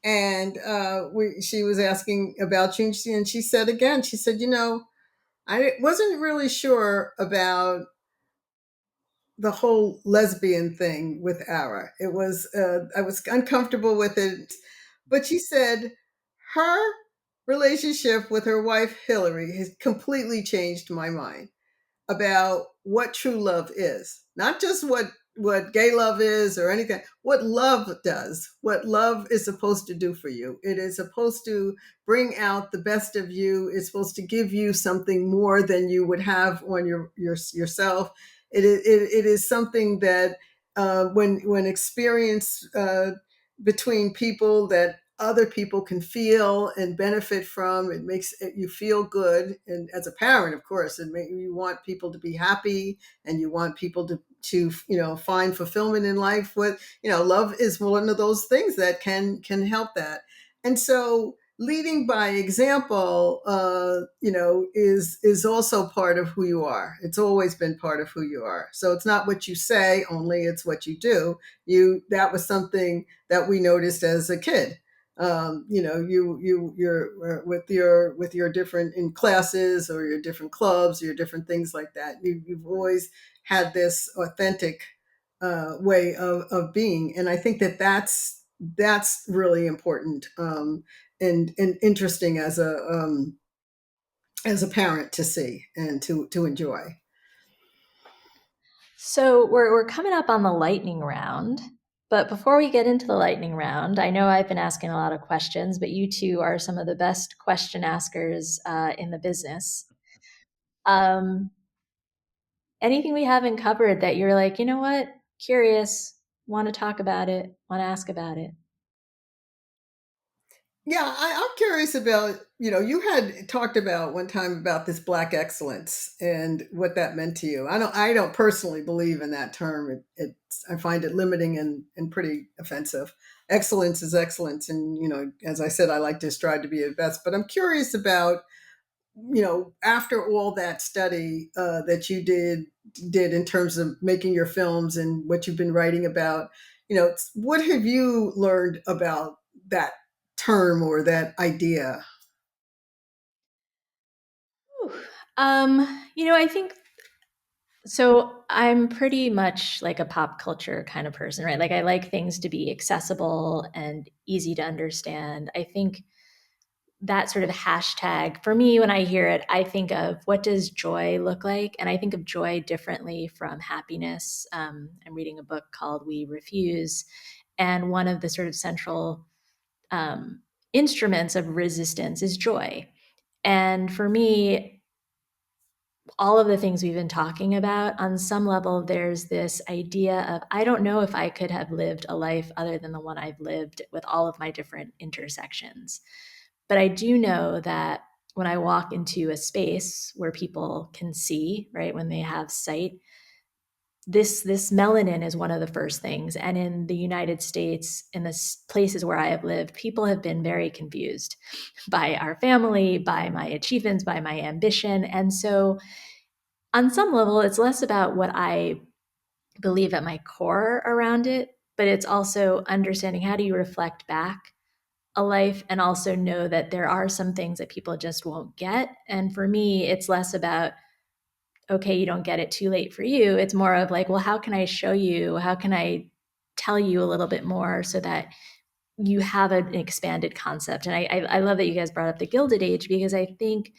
and she was asking about you, and she said again, she said, I wasn't really sure about the whole lesbian thing with Ara. It was I was uncomfortable with it, but she said her relationship with her wife Hillary has completely changed my mind about what true love is. Not just what gay love is or anything. What love does. What love is supposed to do for you. It is supposed to bring out the best of you. It's supposed to give you something more than you would have on yourself. It is something that when experienced between people, that other people can feel and benefit from. It makes you feel good, and as a parent, of course, you want people to be happy, and you want people to find fulfillment in life. With love is one of those things that can help that, and so leading by example, is also part of who you are. It's always been part of who you are. So it's not what you say only; it's what you do. That was something that we noticed as a kid. You're with your different in classes or your different clubs, your different things like that. You've always had this authentic way of being, and I think that's really important, and interesting as a parent to see and to enjoy. so we're coming up on the lightning round. But before we get into the lightning round, I know I've been asking a lot of questions, but you two are some of the best question askers in the business. Um, Anything we haven't covered that you're like, you know what, curious, want to talk about it, want to ask about it? Yeah, I'm curious about, you had talked about one time about this Black excellence and what that meant to you. I don't personally believe in that term. I find it limiting and pretty offensive. Excellence is excellence. And, as I said, I like to strive to be the best, but I'm curious about, after all that study that you did in terms of making your films and what you've been writing about, what have you learned about that term or that idea? Whew. I think so. I'm pretty much like a pop culture kind of person, right? Like I like things to be accessible and easy to understand. I think that sort of hashtag for me, when I hear it, I think of what does joy look like? And I think of joy differently from happiness. I'm reading a book called We Refuse. And one of the sort of central um, instruments of resistance is joy. And for me, all of the things we've been talking about, on some level, there's this idea of I don't know if I could have lived a life other than the one I've lived with all of my different intersections. But I do know that when I walk into a space where people can see, right, when they have sight, this melanin is one of the first things. And in the United States, in the places where I have lived, people have been very confused by our family, by my achievements, by my ambition. And so on some level, it's less about what I believe at my core around it, but it's also understanding how do you reflect back a life and also know that there are some things that people just won't get. And for me, it's less about, okay, you don't get it, too late for you. It's more of like, well, how can I show you? How can I tell you a little bit more so that you have an expanded concept? And I love that you guys brought up the Gilded Age, because I think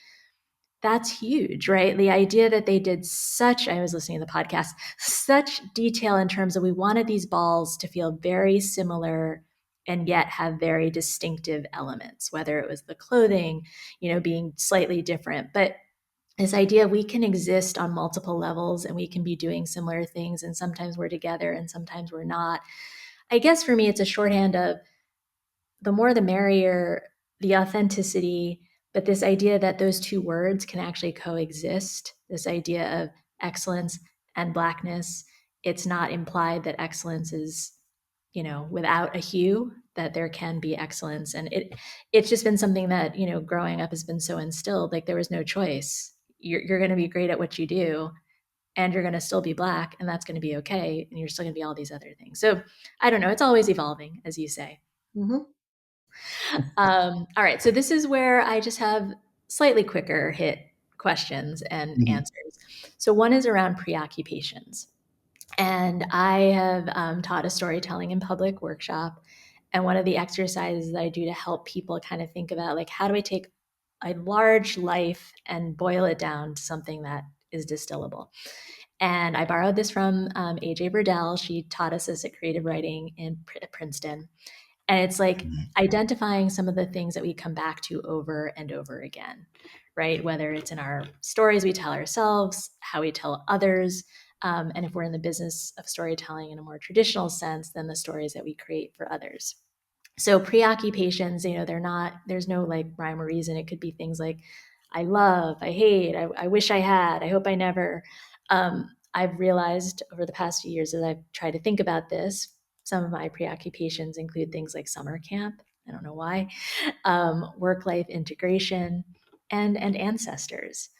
that's huge, right? The idea that they did I was listening to the podcast, such detail in terms of we wanted these balls to feel very similar and yet have very distinctive elements, whether it was the clothing, being slightly different. But this idea we can exist on multiple levels and we can be doing similar things, and sometimes we're together and sometimes we're not. I guess for me, it's a shorthand of the more the merrier, the authenticity, but this idea that those two words can actually coexist, this idea of excellence and blackness. It's not implied that excellence is, without a hue, that there can be excellence. And it's just been something that, growing up has been so instilled, like there was no choice. You're going to be great at what you do, and you're going to still be Black, and that's going to be okay. And you're still going to be all these other things. So I don't know. It's always evolving, as you say. Mm-hmm. All right. So this is where I just have slightly quicker hit questions and Mhm. answers. So one is around preoccupations. And I have taught a storytelling in public workshop. And one of the exercises that I do to help people kind of think about, like, how do I take a large life and boil it down to something that is distillable? And I borrowed this from AJ Burdell. She taught us this at creative writing in Princeton. And it's like Mhm. identifying some of the things that we come back to over and over again, right? Whether it's in our stories we tell ourselves, how we tell others, and if we're in the business of storytelling in a more traditional sense, then the stories that we create for others. So preoccupations, there's no like rhyme or reason. It could be things like, I love, I hate, I wish I had, I hope I never. I've realized over the past few years as I've tried to think about this, some of my preoccupations include things like summer camp. I don't know why, work-life integration, and ancestors.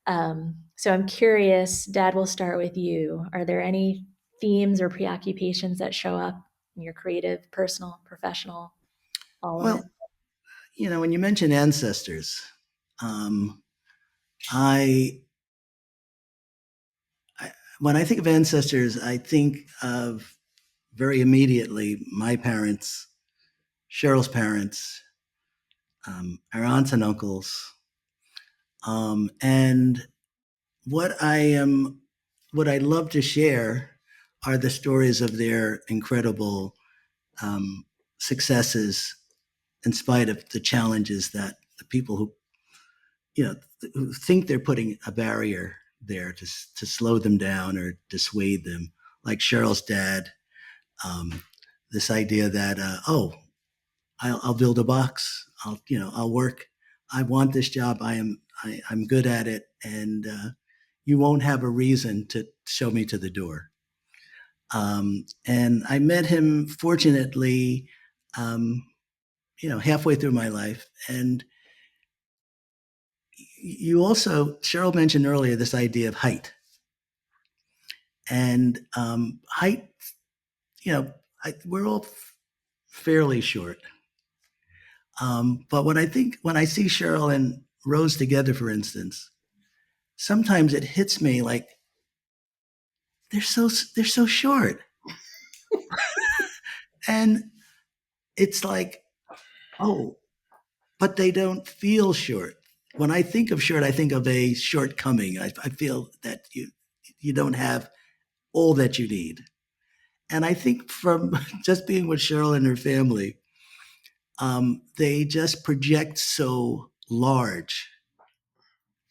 So I'm curious, Dad, we'll start with you. Are there any themes or preoccupations that show up in your creative, personal, professional, all of it? Well, when you mention ancestors, um, I, I when I think of ancestors, I think of very immediately my parents, Cheryl's parents, our aunts and uncles, and what I am, what I love to share are the stories of their incredible um, successes in spite of the challenges that the people who think they're putting a barrier there to slow them down or dissuade them, like Cheryl's dad. Um, this idea that I'll build a box. I'll work. I want this job. I'm good at it, and you won't have a reason to show me to the door. And I met him, fortunately, um, halfway through my life. And you also, Sheryl mentioned earlier this idea of height. And height, we're all fairly short. But when I see Sheryl and Rose together, for instance, sometimes it hits me like they're so short, and it's like, oh, but they don't feel short. When I think of short, I think of a shortcoming. I feel that you don't have all that you need. And I think from just being with Sheryl and her family, they just project so large.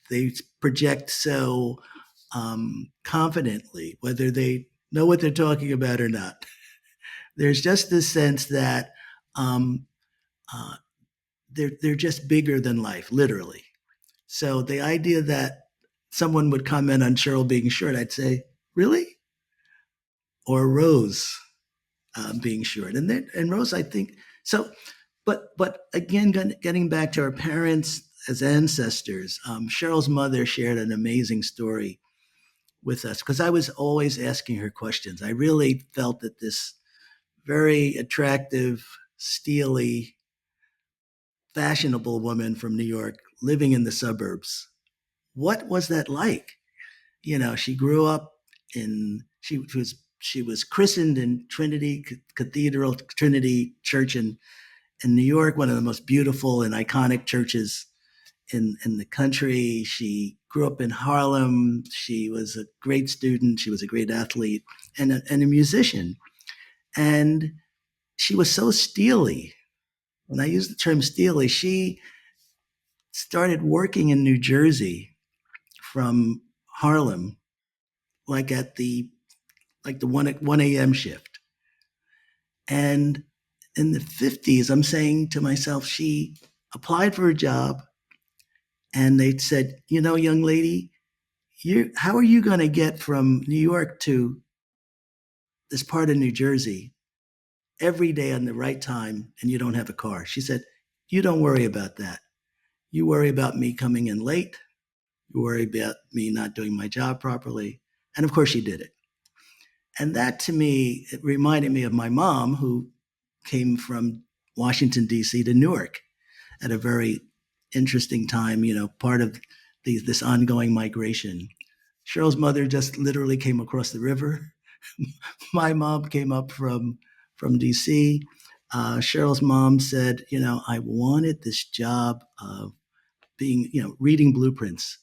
They project so confidently, whether they know what they're talking about or not. There's just this sense that um, uh, they're just bigger than life, literally. So the idea that someone would comment on Sheryl being short, I'd say, really? Or Rose being short, and Rose, I think so. But again, getting back to our parents as ancestors, Cheryl's mother shared an amazing story with us because I was always asking her questions. I really felt that this very attractive, steely, fashionable woman from New York living in the suburbs, what was that like? She grew up she was christened in Trinity Cathedral, Trinity Church in New York, one of the most beautiful and iconic churches in the country. She grew up in Harlem. She was a great student. She was a great athlete and a musician. And she was so steely. When I use the term steely, she started working in New Jersey from Harlem, like at the 1 a.m. shift. And in the 50s, I'm saying to myself, she applied for a job and they said, young lady, how are you going to get from New York to this part of New Jersey every day on the right time and you don't have a car? She said, you don't worry about that. You worry about me coming in late. You worry about me not doing my job properly. And of course, she did it. And that to me, it reminded me of my mom, who came from Washington, D.C. to Newark at a very interesting time, part of this ongoing migration. Cheryl's mother just literally came across the river. My mom came up from DC. Cheryl's mom said, I wanted this job of being, reading blueprints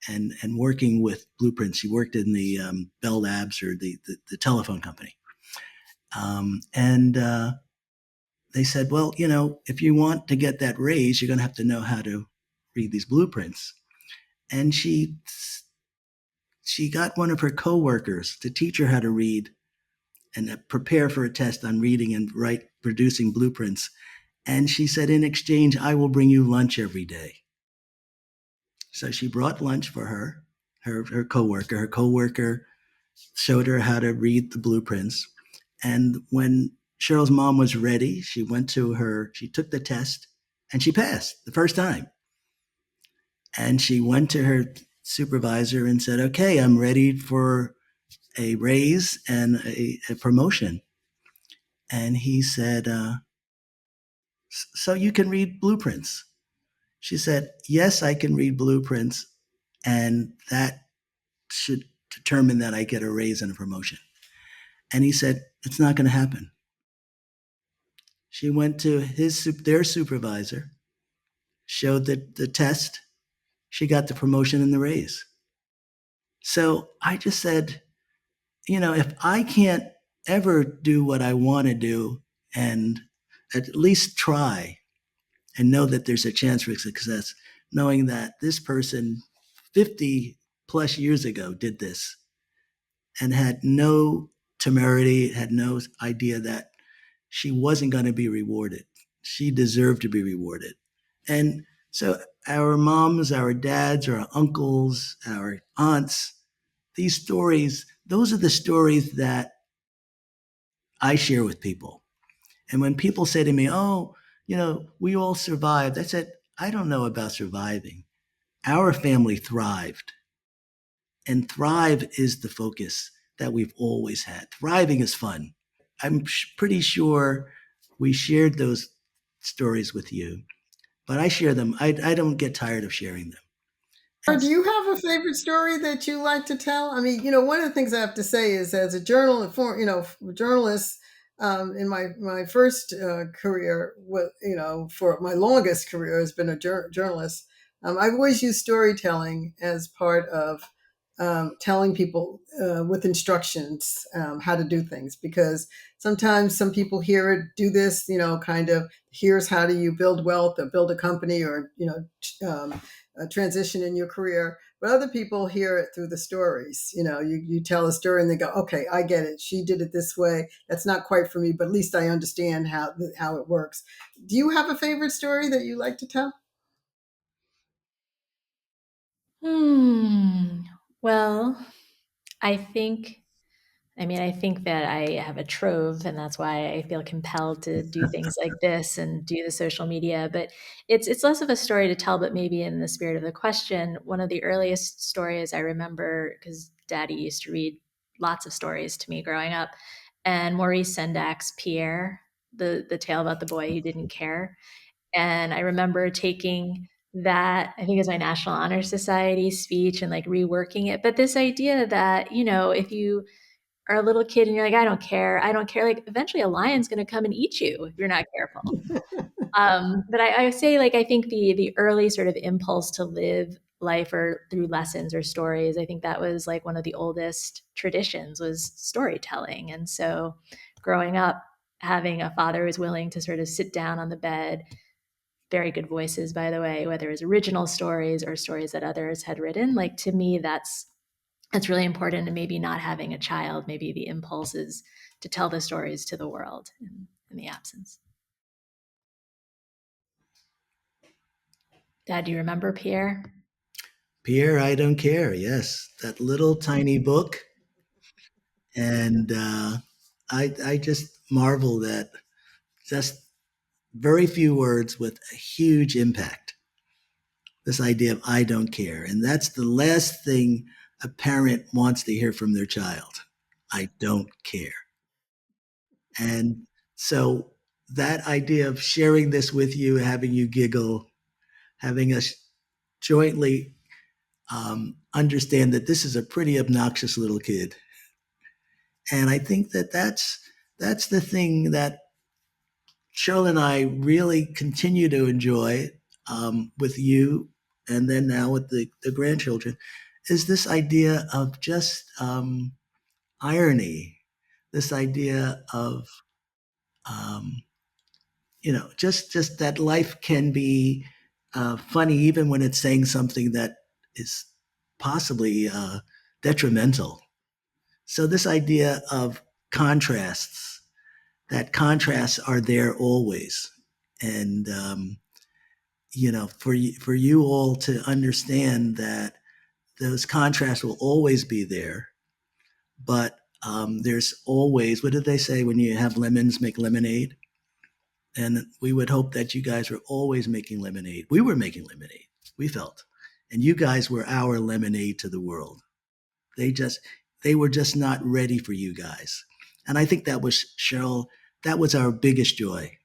and working with blueprints. She worked in the Bell Labs, or the telephone company. And they said, well, if you want to get that raise, you're going to have to know how to read these blueprints. And she got one of her coworkers to teach her how to read and prepare for a test on reading and producing blueprints. And she said, in exchange, I will bring you lunch every day. So she brought lunch for her coworker. Her coworker showed her how to read the blueprints. And when Cheryl's mom was ready, she took the test and she passed the first time. And she went to her supervisor and said, okay, I'm ready for a raise and a promotion. And he said, so you can read blueprints? She said, yes, I can read blueprints. And that should determine that I get a raise and a promotion. And he said, it's not going to happen. She went to their supervisor, showed the test. She got the promotion and the raise. So I just said, if I can't ever do what I want to do and at least try and know that there's a chance for success, knowing that this person 50 plus years ago did this and had no temerity, had no idea that she wasn't going to be rewarded. She deserved to be rewarded. And so our moms, our dads, our uncles, our aunts, these stories, those are the stories that I share with people. And when people say to me, oh, we all survived, I said, I don't know about surviving. Our family thrived. And thrive is the focus that we've always had. Thriving is fun. I'm pretty sure we shared those stories with you, but I share them. I don't get tired of sharing them. Or do you have a favorite story that you like to tell? I mean, one of the things I have to say is, as a journalist, in my first career, for my longest career has been a journalist. I've always used storytelling as part of telling people with instructions how to do things, because sometimes some people hear it, do this, kind of, here's how do you build wealth or build a company or, transition in your career. But other people hear it through the stories. You tell a story and they go, okay, I get it. She did it this way. That's not quite for me, but at least I understand how it works. Do you have a favorite story that you like to tell? Well, I think I think that I have a trove, and that's why I feel compelled to do things like this and do the social media. But it's less of a story to tell, but maybe in the spirit of the question, one of the earliest stories I remember, because Daddy used to read lots of stories to me growing up, and Maurice Sendak's Pierre, the tale about the boy who didn't care. And I remember taking that, I think it was my National Honor Society speech, and like reworking it. But this idea that, if you are a little kid and you're like, I don't care. Like eventually a lion's going to come and eat you if you're not careful. But I say, like, I think the early sort of impulse to live life or through lessons or stories, I think that was like one of the oldest traditions was storytelling. And so growing up, having a father who was willing to sort of sit down on the bed, very good voices, by the way, whether it's original stories or stories that others had written, like to me, that's really important. And maybe not having a child, maybe the impulse is to tell the stories to the world in the absence. Dad, do you remember Pierre? Pierre, I don't care. Yes, that little tiny book, and I just marvel that just very few words with a huge impact. This idea of I don't care, and that's the last thing a parent wants to hear from their child. I don't care, and so that idea of sharing this with you, having you giggle, having us jointly understand that this is a pretty obnoxious little kid. And I think that that's the thing that Cheryl and I really continue to enjoy with you, and then now with the grandchildren, is this idea of just irony, this idea of um, just that life can be funny even when it's saying something that is possibly detrimental. So this idea of contrasts, that contrasts are there always, and for you all to understand that those contrasts will always be there, but there's always, what did they say, when you have lemons, make lemonade? And we would hope that you guys were always making lemonade. We were making lemonade, we felt, and you guys were our lemonade to the world. They just they were just not ready for you guys. And I think that was, Cheryl, that was our biggest joy.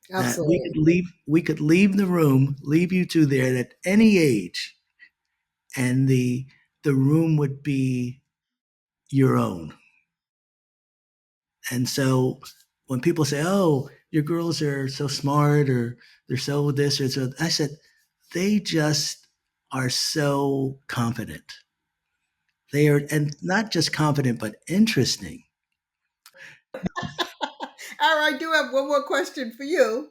That Absolutely. we could leave the room, leave you two there at any age, and the room would be your own. And so when people say, "Oh, your girls are so smart," or "They're so this," or so, I said, they just are so confident. They are, and not just confident, but interesting. Ara, I do have one more question for you.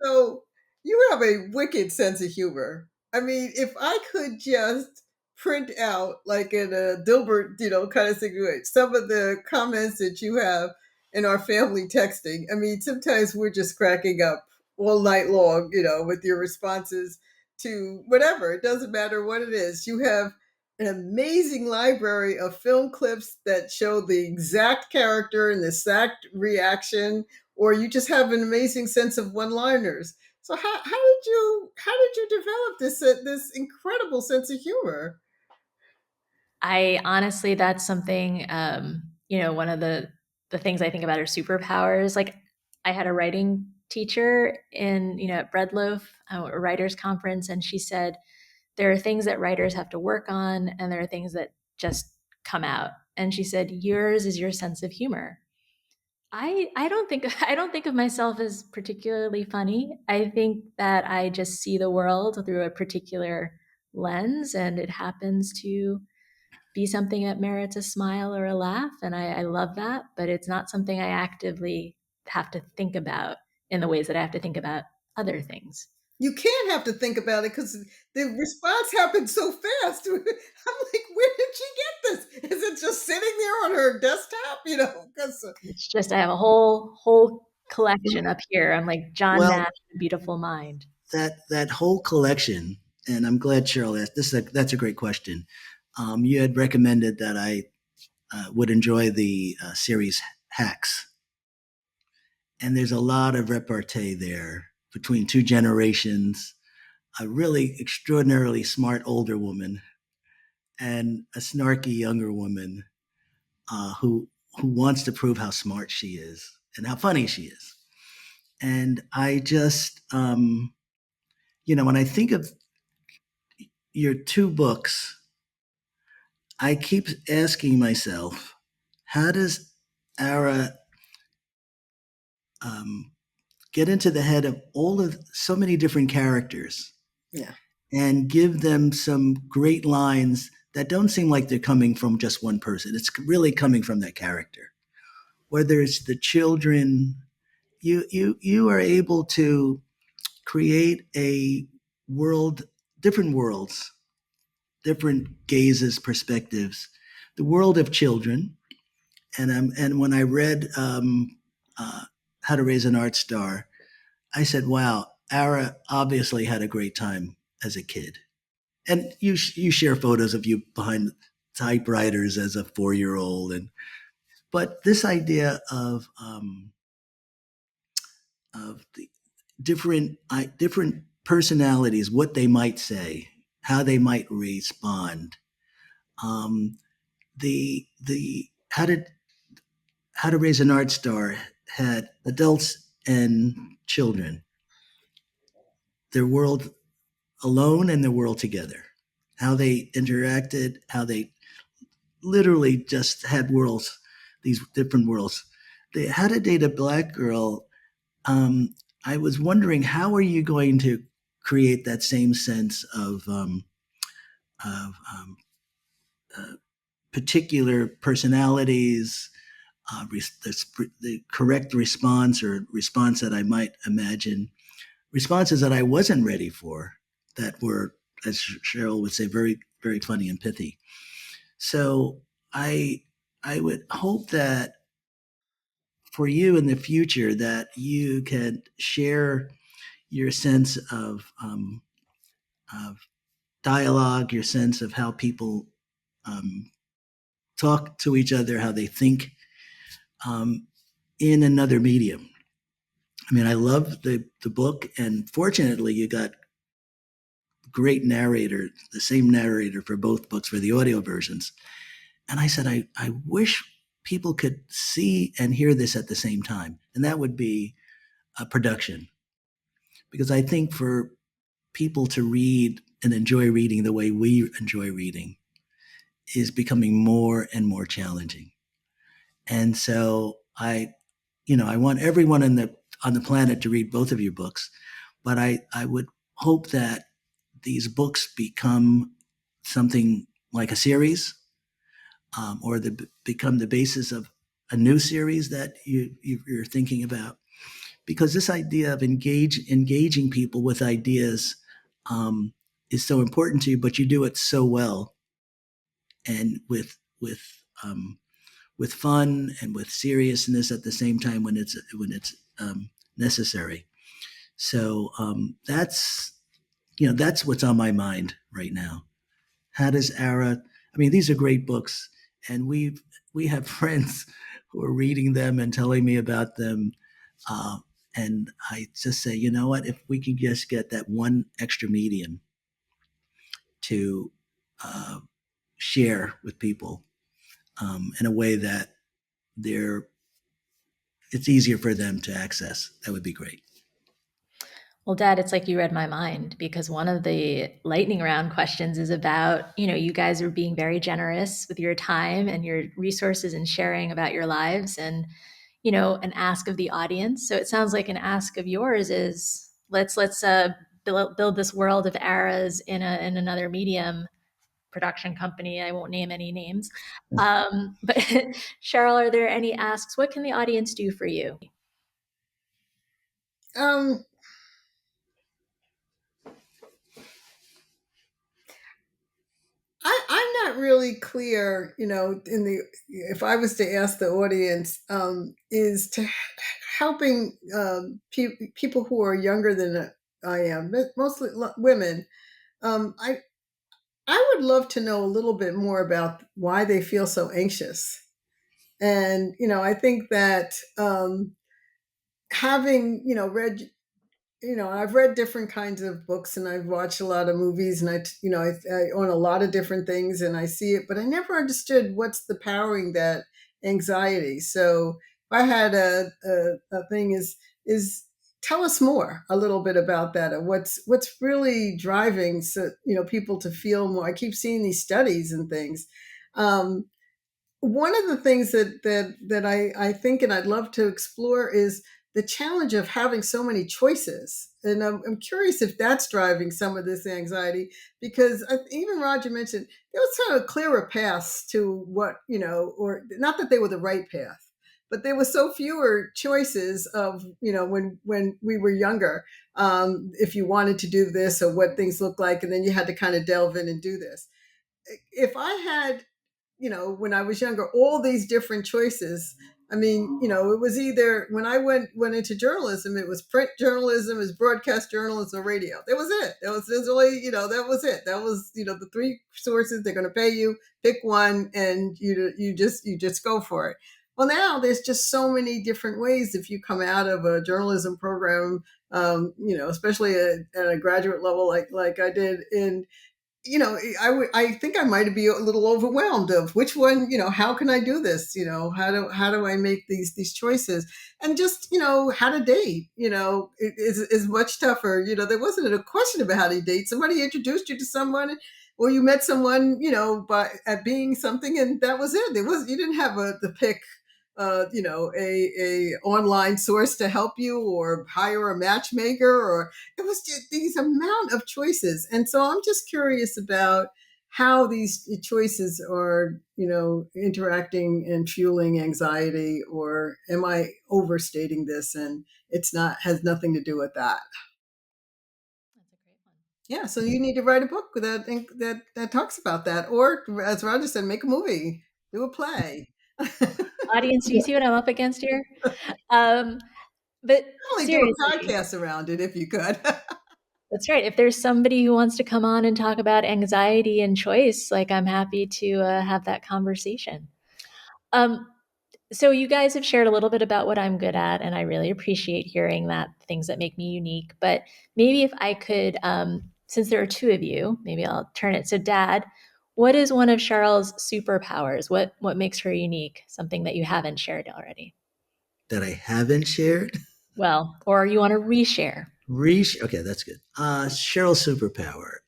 So you have a wicked sense of humor. I mean, if I could just print out, like in a Dilbert, kind of situation, some of the comments that you have in our family texting. I mean, sometimes we're just cracking up all night long, with your responses to whatever. It doesn't matter what it is. You have an amazing library of film clips that show the exact character and the exact reaction, or you just have an amazing sense of one-liners. So how did you develop this incredible sense of humor? I honestly, that's something, one of the things I think about are superpowers. Like, I had a writing teacher at Breadloaf, a writers conference, and she said there are things that writers have to work on, and there are things that just come out. And she said yours is your sense of humor. I don't think I don't think of myself as particularly funny. I think that I just see the world through a particular lens, and it happens to be something that merits a smile or a laugh. And I love that, but it's not something I actively have to think about in the ways that I have to think about other things. You can't have to think about it because the response happened so fast. I'm like, where did she get this? Is it just sitting there on her desktop? Because It's just I have a whole collection up here. I'm like John Well, Nash, The Beautiful Mind. that whole collection, and I'm glad Cheryl asked. That's a great question. You had recommended that I would enjoy the series Hacks, and there's a lot of repartee there between two generations, a really extraordinarily smart older woman and a snarky younger woman who wants to prove how smart she is and how funny she is. And I just, when I think of your two books, I keep asking myself, how does Ara um, get into the head of all of so many different characters Yeah. and give them some great lines that don't seem like they're coming from just one person. It's really coming from that character. Whether it's the children, you are able to create a world, different worlds, different gazes, perspectives. The world of children, and when I read How to Raise an Art Star, I said, "Wow, Ara obviously had a great time as a kid." And you share photos of you behind typewriters as a 4-year old, and but this idea of the different personalities, what they might say, how they might respond, um, the how to raise an art star had adults and children, their world alone and their world together, how they interacted, how they literally just had worlds, these different worlds. They How to Date a Black Girl. Um, I was wondering, how are you going to create that same sense of uh, particular personalities, the correct response or response that I might imagine, responses that I wasn't ready for, that were, as Sheryl would say, very, very funny and pithy. So I I would hope that for you in the future that you can share your sense of dialogue, your sense of how people um, talk to each other, how they think um, in another medium. I mean, I love the book, and fortunately, you got great narrator, the same narrator for both books for the audio versions. And I said, I wish people could see and hear this at the same time, and that would be a production, because I think for people to read and enjoy reading the way we enjoy reading is becoming more and more challenging. And so I want everyone on the planet to read both of your books, but I would hope that these books become something like a series, or become the basis of a new series that you're thinking about. Because this idea of engaging people with ideas um, is so important to you, but you do it so well, and with fun and with seriousness at the same time when it's necessary. So that's what's on my mind right now. How does Ara? I mean, these are great books, and we have friends who are reading them and telling me about them. Uh, and I just say, you know what? If we can just get that one extra medium to uh, share with people in a way that they're it's easier for them to access, that would be great. Well, Dad, it's like you read my mind because one of the lightning round questions is about, you guys are being very generous with your time and your resources and sharing about your lives and, an ask of the audience. So it sounds like an ask of yours is let's build this world of eras in another medium production company. I won't name any names. But Sheryl, are there any asks? What can the audience do for you? Um, I'm not really clear, in the if I was to ask the audience, is to helping people who are younger than I am, but mostly women. I would love to know a little bit more about why they feel so anxious, and I think that having read I've read different kinds of books and I've watched a lot of movies and I own a lot of different things and I see it, but I never understood what's the powering that anxiety. So if I had a thing is tell us more a little bit about that and what's really driving people to feel more. I keep seeing these studies and things. Um, One of the things that I think and I'd love to explore is the challenge of having so many choices. And I'm curious if that's driving some of this anxiety, because even Roger mentioned there was kind of clearer paths to what, or not that they were the right path, but there were so fewer choices of, when we were younger, if you wanted to do this or what things look like, and then you had to kind of delve in and do this. If I had, when I was younger, all these different choices. I mean, it was either when I went into journalism, it was print journalism, it was broadcast journalism, or radio. That was it. That was really, that was it. That was, the three sources. They're going to pay you. Pick one, and you just go for it. Well, now there's just so many different ways. If you come out of a journalism program, especially at a graduate level, like I did in, I think I might be a little overwhelmed of which one, how can I do this? How do I make these choices? And just, how to date, it is much tougher. There wasn't a question about how to date. Somebody introduced you to someone, or you met someone, by at being something, and that was it. You didn't have the pick, a online source to help you, or hire a matchmaker, or it was just these amount of choices. And so I'm just curious about how these choices are, interacting and fueling anxiety, or am I overstating this and has nothing to do with that? That's a great one. Yeah, so you need to write a book that talks about that, or as Roger said, make a movie, do a play. Audience, do you see what I'm up against here? Um, but Only do a seriously, podcast around it if you could. that's right. If there's somebody who wants to come on and talk about anxiety and choice, like I'm happy to have that conversation. Um, so you guys have shared a little bit about what I'm good at, and I really appreciate hearing that things that make me unique. But maybe if I could, since there are two of you, maybe I'll turn it. So, Dad, what is one of Cheryl's superpowers? What makes her unique? Something that you haven't shared already. That I haven't shared. Well, or you want to reshare. Okay, that's good. Sheryl Superpower.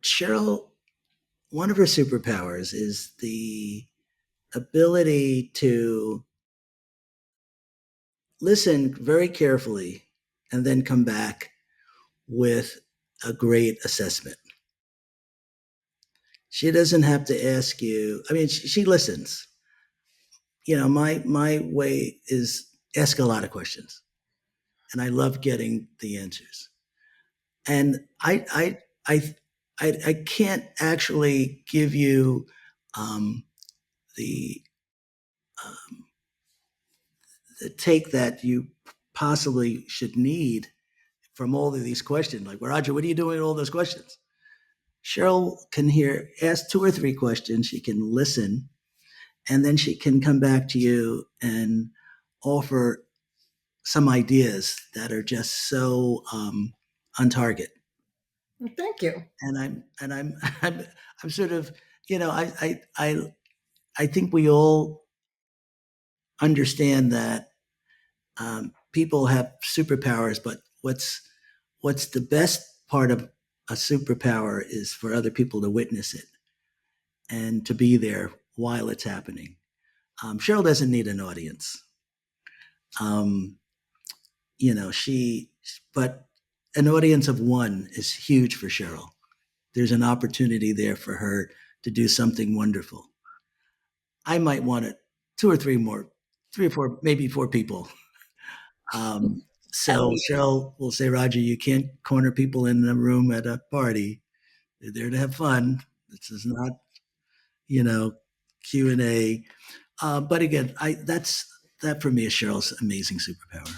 Cheryl, one of her superpowers is the ability to listen very carefully and then come back with a great assessment. She doesn't have to ask you. I mean, she listens. My way is ask a lot of questions, and I love getting the answers. And I I can't actually give you um, the um, the take that you possibly should need from all of these questions. Like, well, Roger, what are you doing with all those questions? Sheryl can ask two or three questions. She can listen, and then she can come back to you and offer some ideas that are just so on target. Thank you. And I'm sort of, I think we all understand that people have superpowers, but what's the best part of a superpower is for other people to witness it and to be there while it's happening. Sheryl doesn't need an audience. Um, but an audience of one is huge for Sheryl. There's an opportunity there for her to do something wonderful. I might want it two or three more, three or four, maybe four people. At So least. Cheryl will say, Roger, you can't corner people in a room at a party. They're there to have fun. This is not, you know, Q&A. But again, that for me is Cheryl's amazing superpower,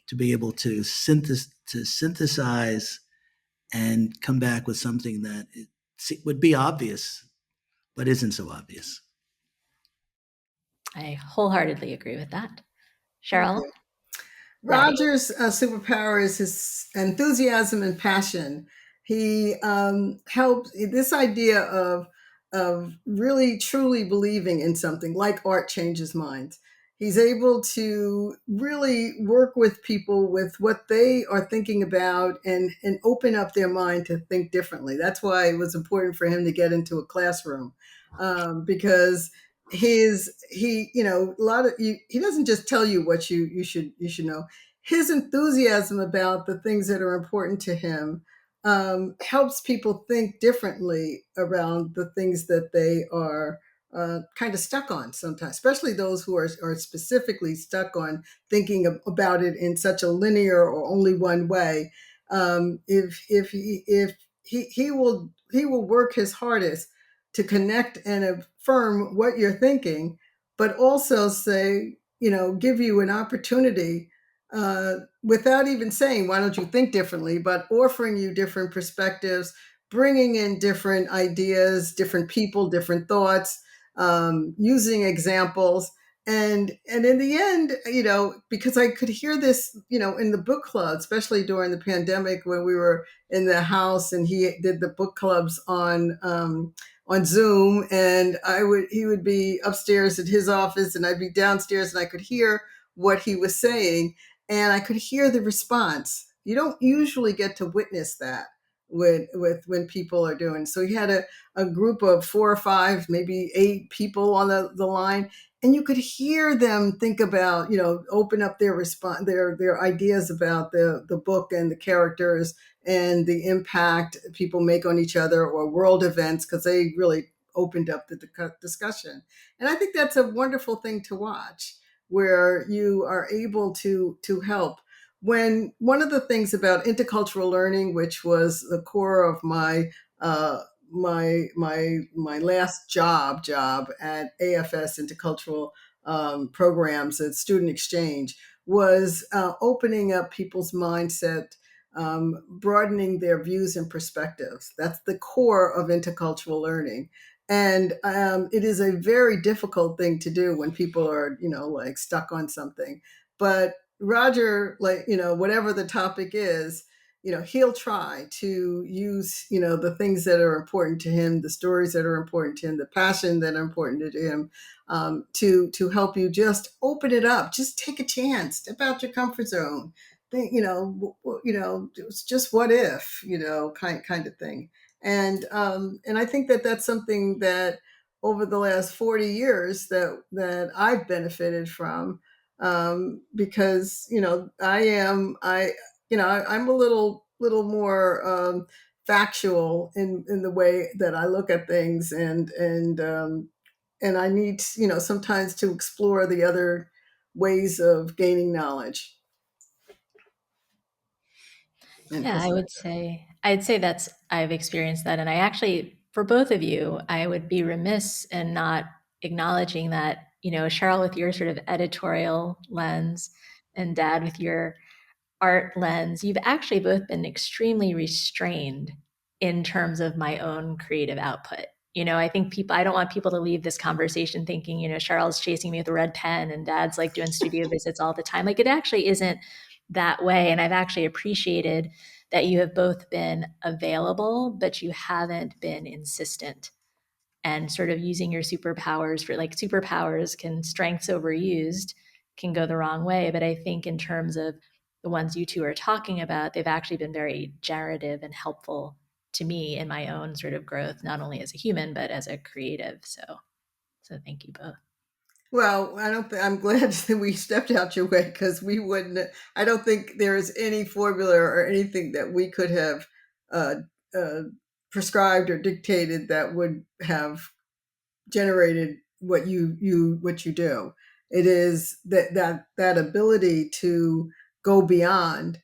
to be able to synthesize and come back with something that would be obvious, but isn't so obvious. I wholeheartedly agree with that. Thank Cheryl, you. Daddy. Roger's superpower is his enthusiasm and passion. He helps this idea of really truly believing in something like art changes minds. He's able to really work with people with what they are thinking about and open up their mind to think differently. That's why it was important for him to get into a classroom, because a lot of he doesn't just tell you what you should know. His enthusiasm about the things that are important to him helps people think differently around the things that they are kind of stuck on sometimes, especially those who are specifically stuck on thinking about it in such a linear or only one way. If he will work his hardest to connect and affirm what you're thinking, but also say, give you an opportunity without even saying, why don't you think differently, but offering you different perspectives, bringing in different ideas, different people, different thoughts, using examples. And in the end, because I could hear this, in the book club, especially during the pandemic when we were in the house and he did the book clubs on Zoom, and he would be upstairs at his office and I'd be downstairs, and I could hear what he was saying and I could hear the response. You don't usually get to witness that with when people are doing. So he had a group of 4 or 5, maybe 8 people on the line, and you could hear them think about, open up their response, their ideas about the book and the characters and the impact people make on each other or world events, because they really opened up the discussion. And I think that's a wonderful thing to watch, where you are able to help. When one of the things about intercultural learning, which was the core of my my last job at AFS Intercultural Programs at Student Exchange, was opening up people's mindset, broadening their views and perspectives. That's the core of intercultural learning. And it is a very difficult thing to do when people are, like stuck on something. But Roger, whatever the topic is, he'll try to use, the things that are important to him, the stories that are important to him, the passion that are important to him, to help you just open it up. Just take a chance, step out your comfort zone. Think, it's just what if, kind of thing. And I think that that's something that over the last 40 years that I've benefited from, because I'm a little more factual in the way that I look at things, and I need sometimes to explore the other ways of gaining knowledge and Yeah, perspective. I'd say that's I've experienced that. And I actually, for both of you, I would be remiss in not acknowledging that, Cheryl, with your sort of editorial lens and Dad with your art lens, you've actually both been extremely restrained in terms of my own creative output. I think I don't want people to leave this conversation thinking, Cheryl's chasing me with a red pen and Dad's like doing studio visits all the time. Like, it actually isn't that way. And I've actually appreciated that you have both been available, but you haven't been insistent, and sort of using your superpowers for, like, superpowers can, strengths overused can go the wrong way. But I think in terms of the ones you two are talking about, they've actually been very generative and helpful to me in my own sort of growth, not only as a human, but as a creative. So thank you both. Well, I don't. I'm glad that we stepped out your way, because we wouldn't. I don't think there is any formula or anything that we could have uh, uh, prescribed or dictated that would have generated what you do. It is that ability to go beyond.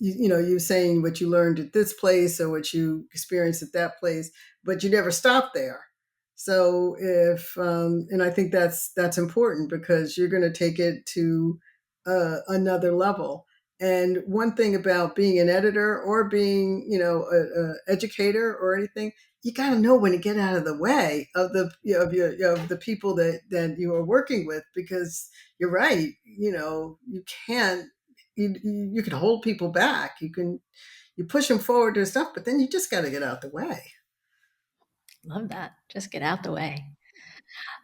You saying what you learned at this place or what you experienced at that place, but you never stopped there. So if and I think that's important, because you're going to take it to another level. And one thing about being an editor or being, a educator or anything, you got to know when to get out of the way of of the people that you are working with, because you're right. You can't. You can hold people back. You push them forward to stuff, but then you just got to get out the way. Love that. Just get out the way.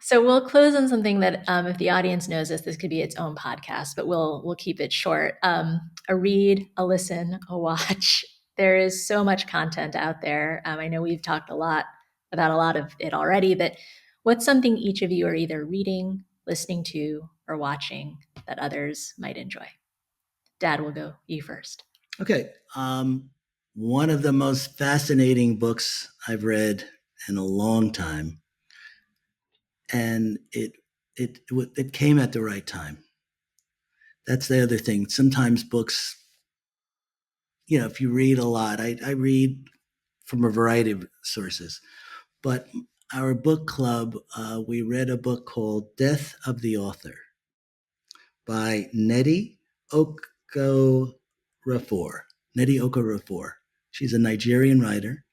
So we'll close on something that, if the audience knows this could be its own podcast, but we'll keep it short. A read, a listen, a watch. There is so much content out there. I know we've talked a lot about a lot of it already, but what's something each of you are either reading, listening to, or watching that others might enjoy? Dad, we'll go you first. Okay. One of the most fascinating books I've read in a long time, and it came at the right time. That's the other thing. Sometimes books, if you read a lot, I read from a variety of sources, but our book club, we read a book called Death of the Author by Nnedi Okorafor. Nnedi Okorafor. She's a Nigerian writer.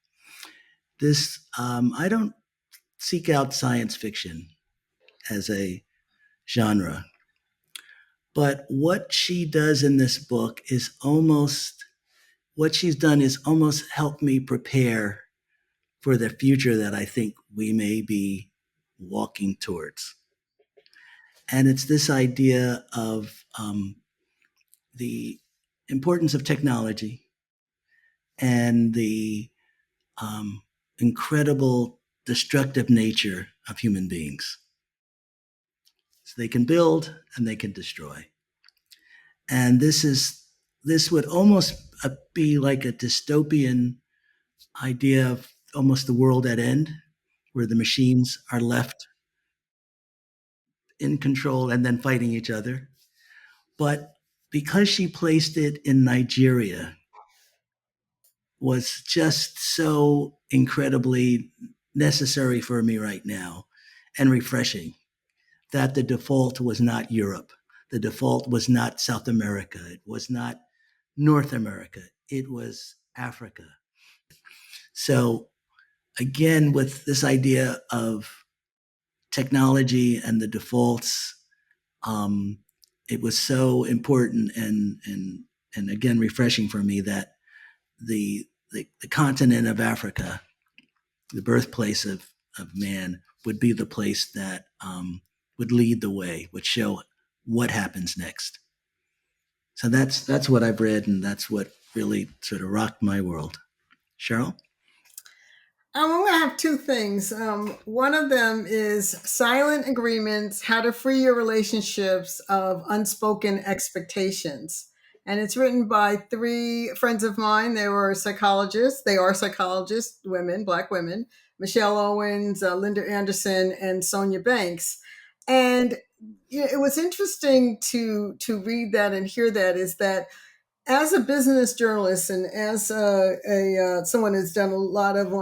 I don't seek out science fiction as a genre, but what she does in this book is what she's done is almost help me prepare for the future that I think we may be walking towards. And it's this idea of the importance of technology and the incredible destructive nature of human beings. So they can build and they can destroy. And this would almost be like a dystopian idea of almost the world at end, where the machines are left in control and then fighting each other. But because she placed it in Nigeria, was just so incredibly necessary for me right now and refreshing that the default was not Europe. The default was not South America. It was not North America. It was Africa. So again, with this idea of technology and the defaults, it was so important and again refreshing for me that the continent of Africa, the birthplace of man, would be the place that would lead the way, would show what happens next. So that's what I've read, and that's what really sort of rocked my world. Sheryl? I'm going to have two things. One of them is Silent Agreements: How to Free Your Relationships of Unspoken Expectations. And it's written by three friends of mine. They are psychologists, women, Black women: Michelle Owens, Linda Anderson, and Sonia Banks. And it was interesting to read that and hear that, is that as a business journalist and as someone who's done a lot of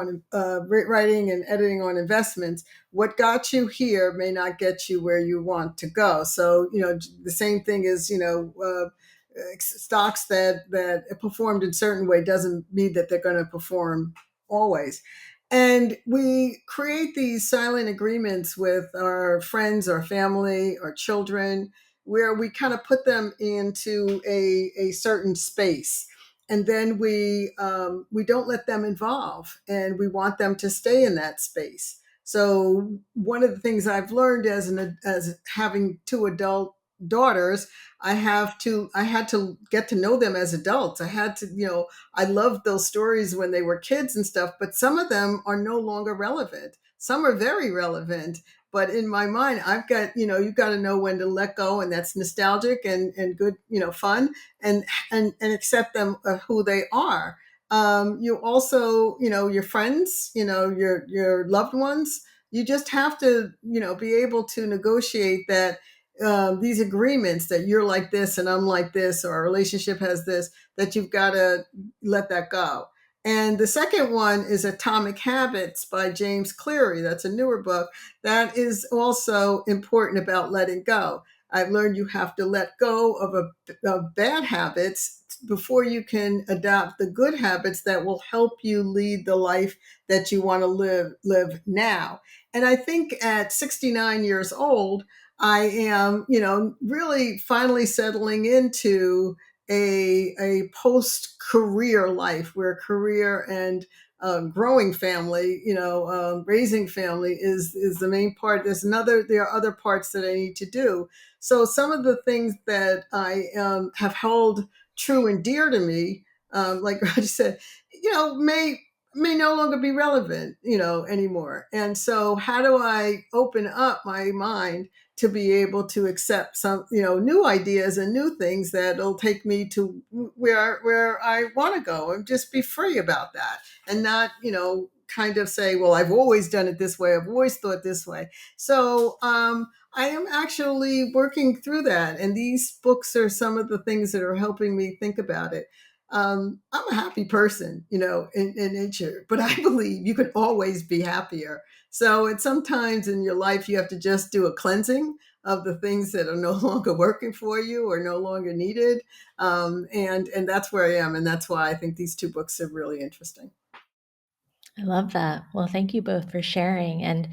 writing and editing on investments, what got you here may not get you where you want to go. So, the same thing is, stocks that performed in a certain way doesn't mean that they're going to perform always. And we create these silent agreements with our friends, our family, our children, where we kind of put them into a certain space, and then we don't let them evolve, and we want them to stay in that space. So one of the things I've learned as having two adult daughters, I had to get to know them as adults. I had to, I loved those stories when they were kids and stuff, but some of them are no longer relevant. Some are very relevant. But in my mind, I've got, you've got to know when to let go, and that's nostalgic and good, fun, and accept them who they are. You also, your friends, your loved ones, you just have to, be able to negotiate that these agreements that you're like this and I'm like this, or our relationship has this, that you've got to let that go. And the second one is Atomic Habits by James Cleary. That's a newer book that is also important about letting go. I've learned you have to let go of bad habits before you can adopt the good habits that will help you lead the life that you want to live now. And I think at 69 years old, I am, really finally settling into a post-career life where career and growing family, raising family is the main part. There are other parts that I need to do. So some of the things that I have held true and dear to me, like Roger said, may no longer be relevant, anymore. And so how do I open up my mind to be able to accept some, new ideas and new things that'll take me to where I want to go, and just be free about that, and not, kind of say, well, I've always done it this way. I've always thought this way. So, I am actually working through that. And these books are some of the things that are helping me think about it. I'm a happy person, in nature, but I believe you can always be happier. So it's sometimes in your life you have to just do a cleansing of the things that are no longer working for you or no longer needed. And that's where I am. And that's why I think these two books are really interesting. I love that. Well, thank you both for sharing. And,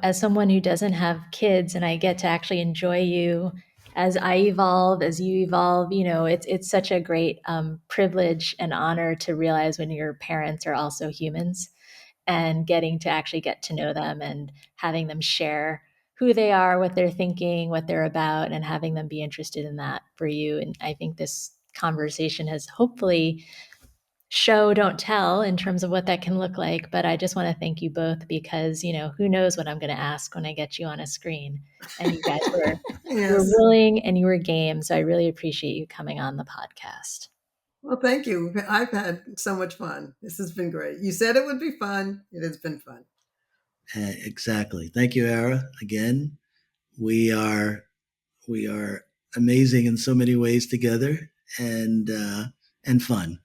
as someone who doesn't have kids and I get to actually enjoy you as I evolve, as you evolve, it's such a great privilege and honor to realize when your parents are also humans and getting to actually get to know them and having them share who they are, what they're thinking, what they're about, and having them be interested in that for you. And I think this conversation has hopefully show don't tell in terms of what that can look like, but I just want to thank you both because who knows what I'm going to ask when I get you on a screen. And you guys were Yes. willing and you were game, so I really appreciate you coming on the podcast. Well, thank you. I've had so much fun. This has been great. You said it would be fun. It has been fun. Exactly. Thank you, Ara. Again, we are we are amazing in so many ways together, and fun.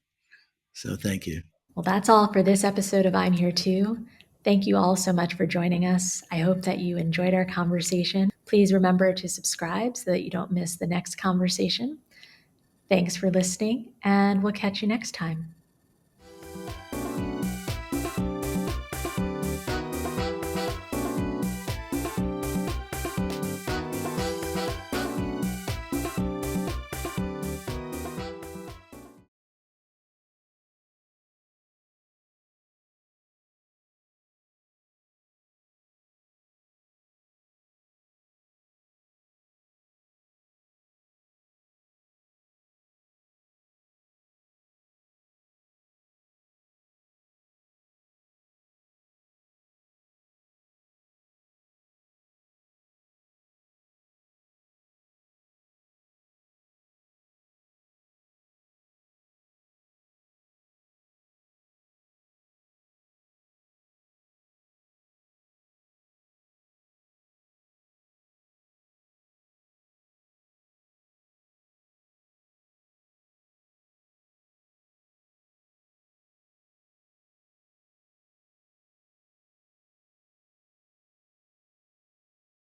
So thank you. Well, that's all for this episode of I'm Here Too. Thank you all so much for joining us. I hope that you enjoyed our conversation. Please remember to subscribe so that you don't miss the next conversation. Thanks for listening, and we'll catch you next time.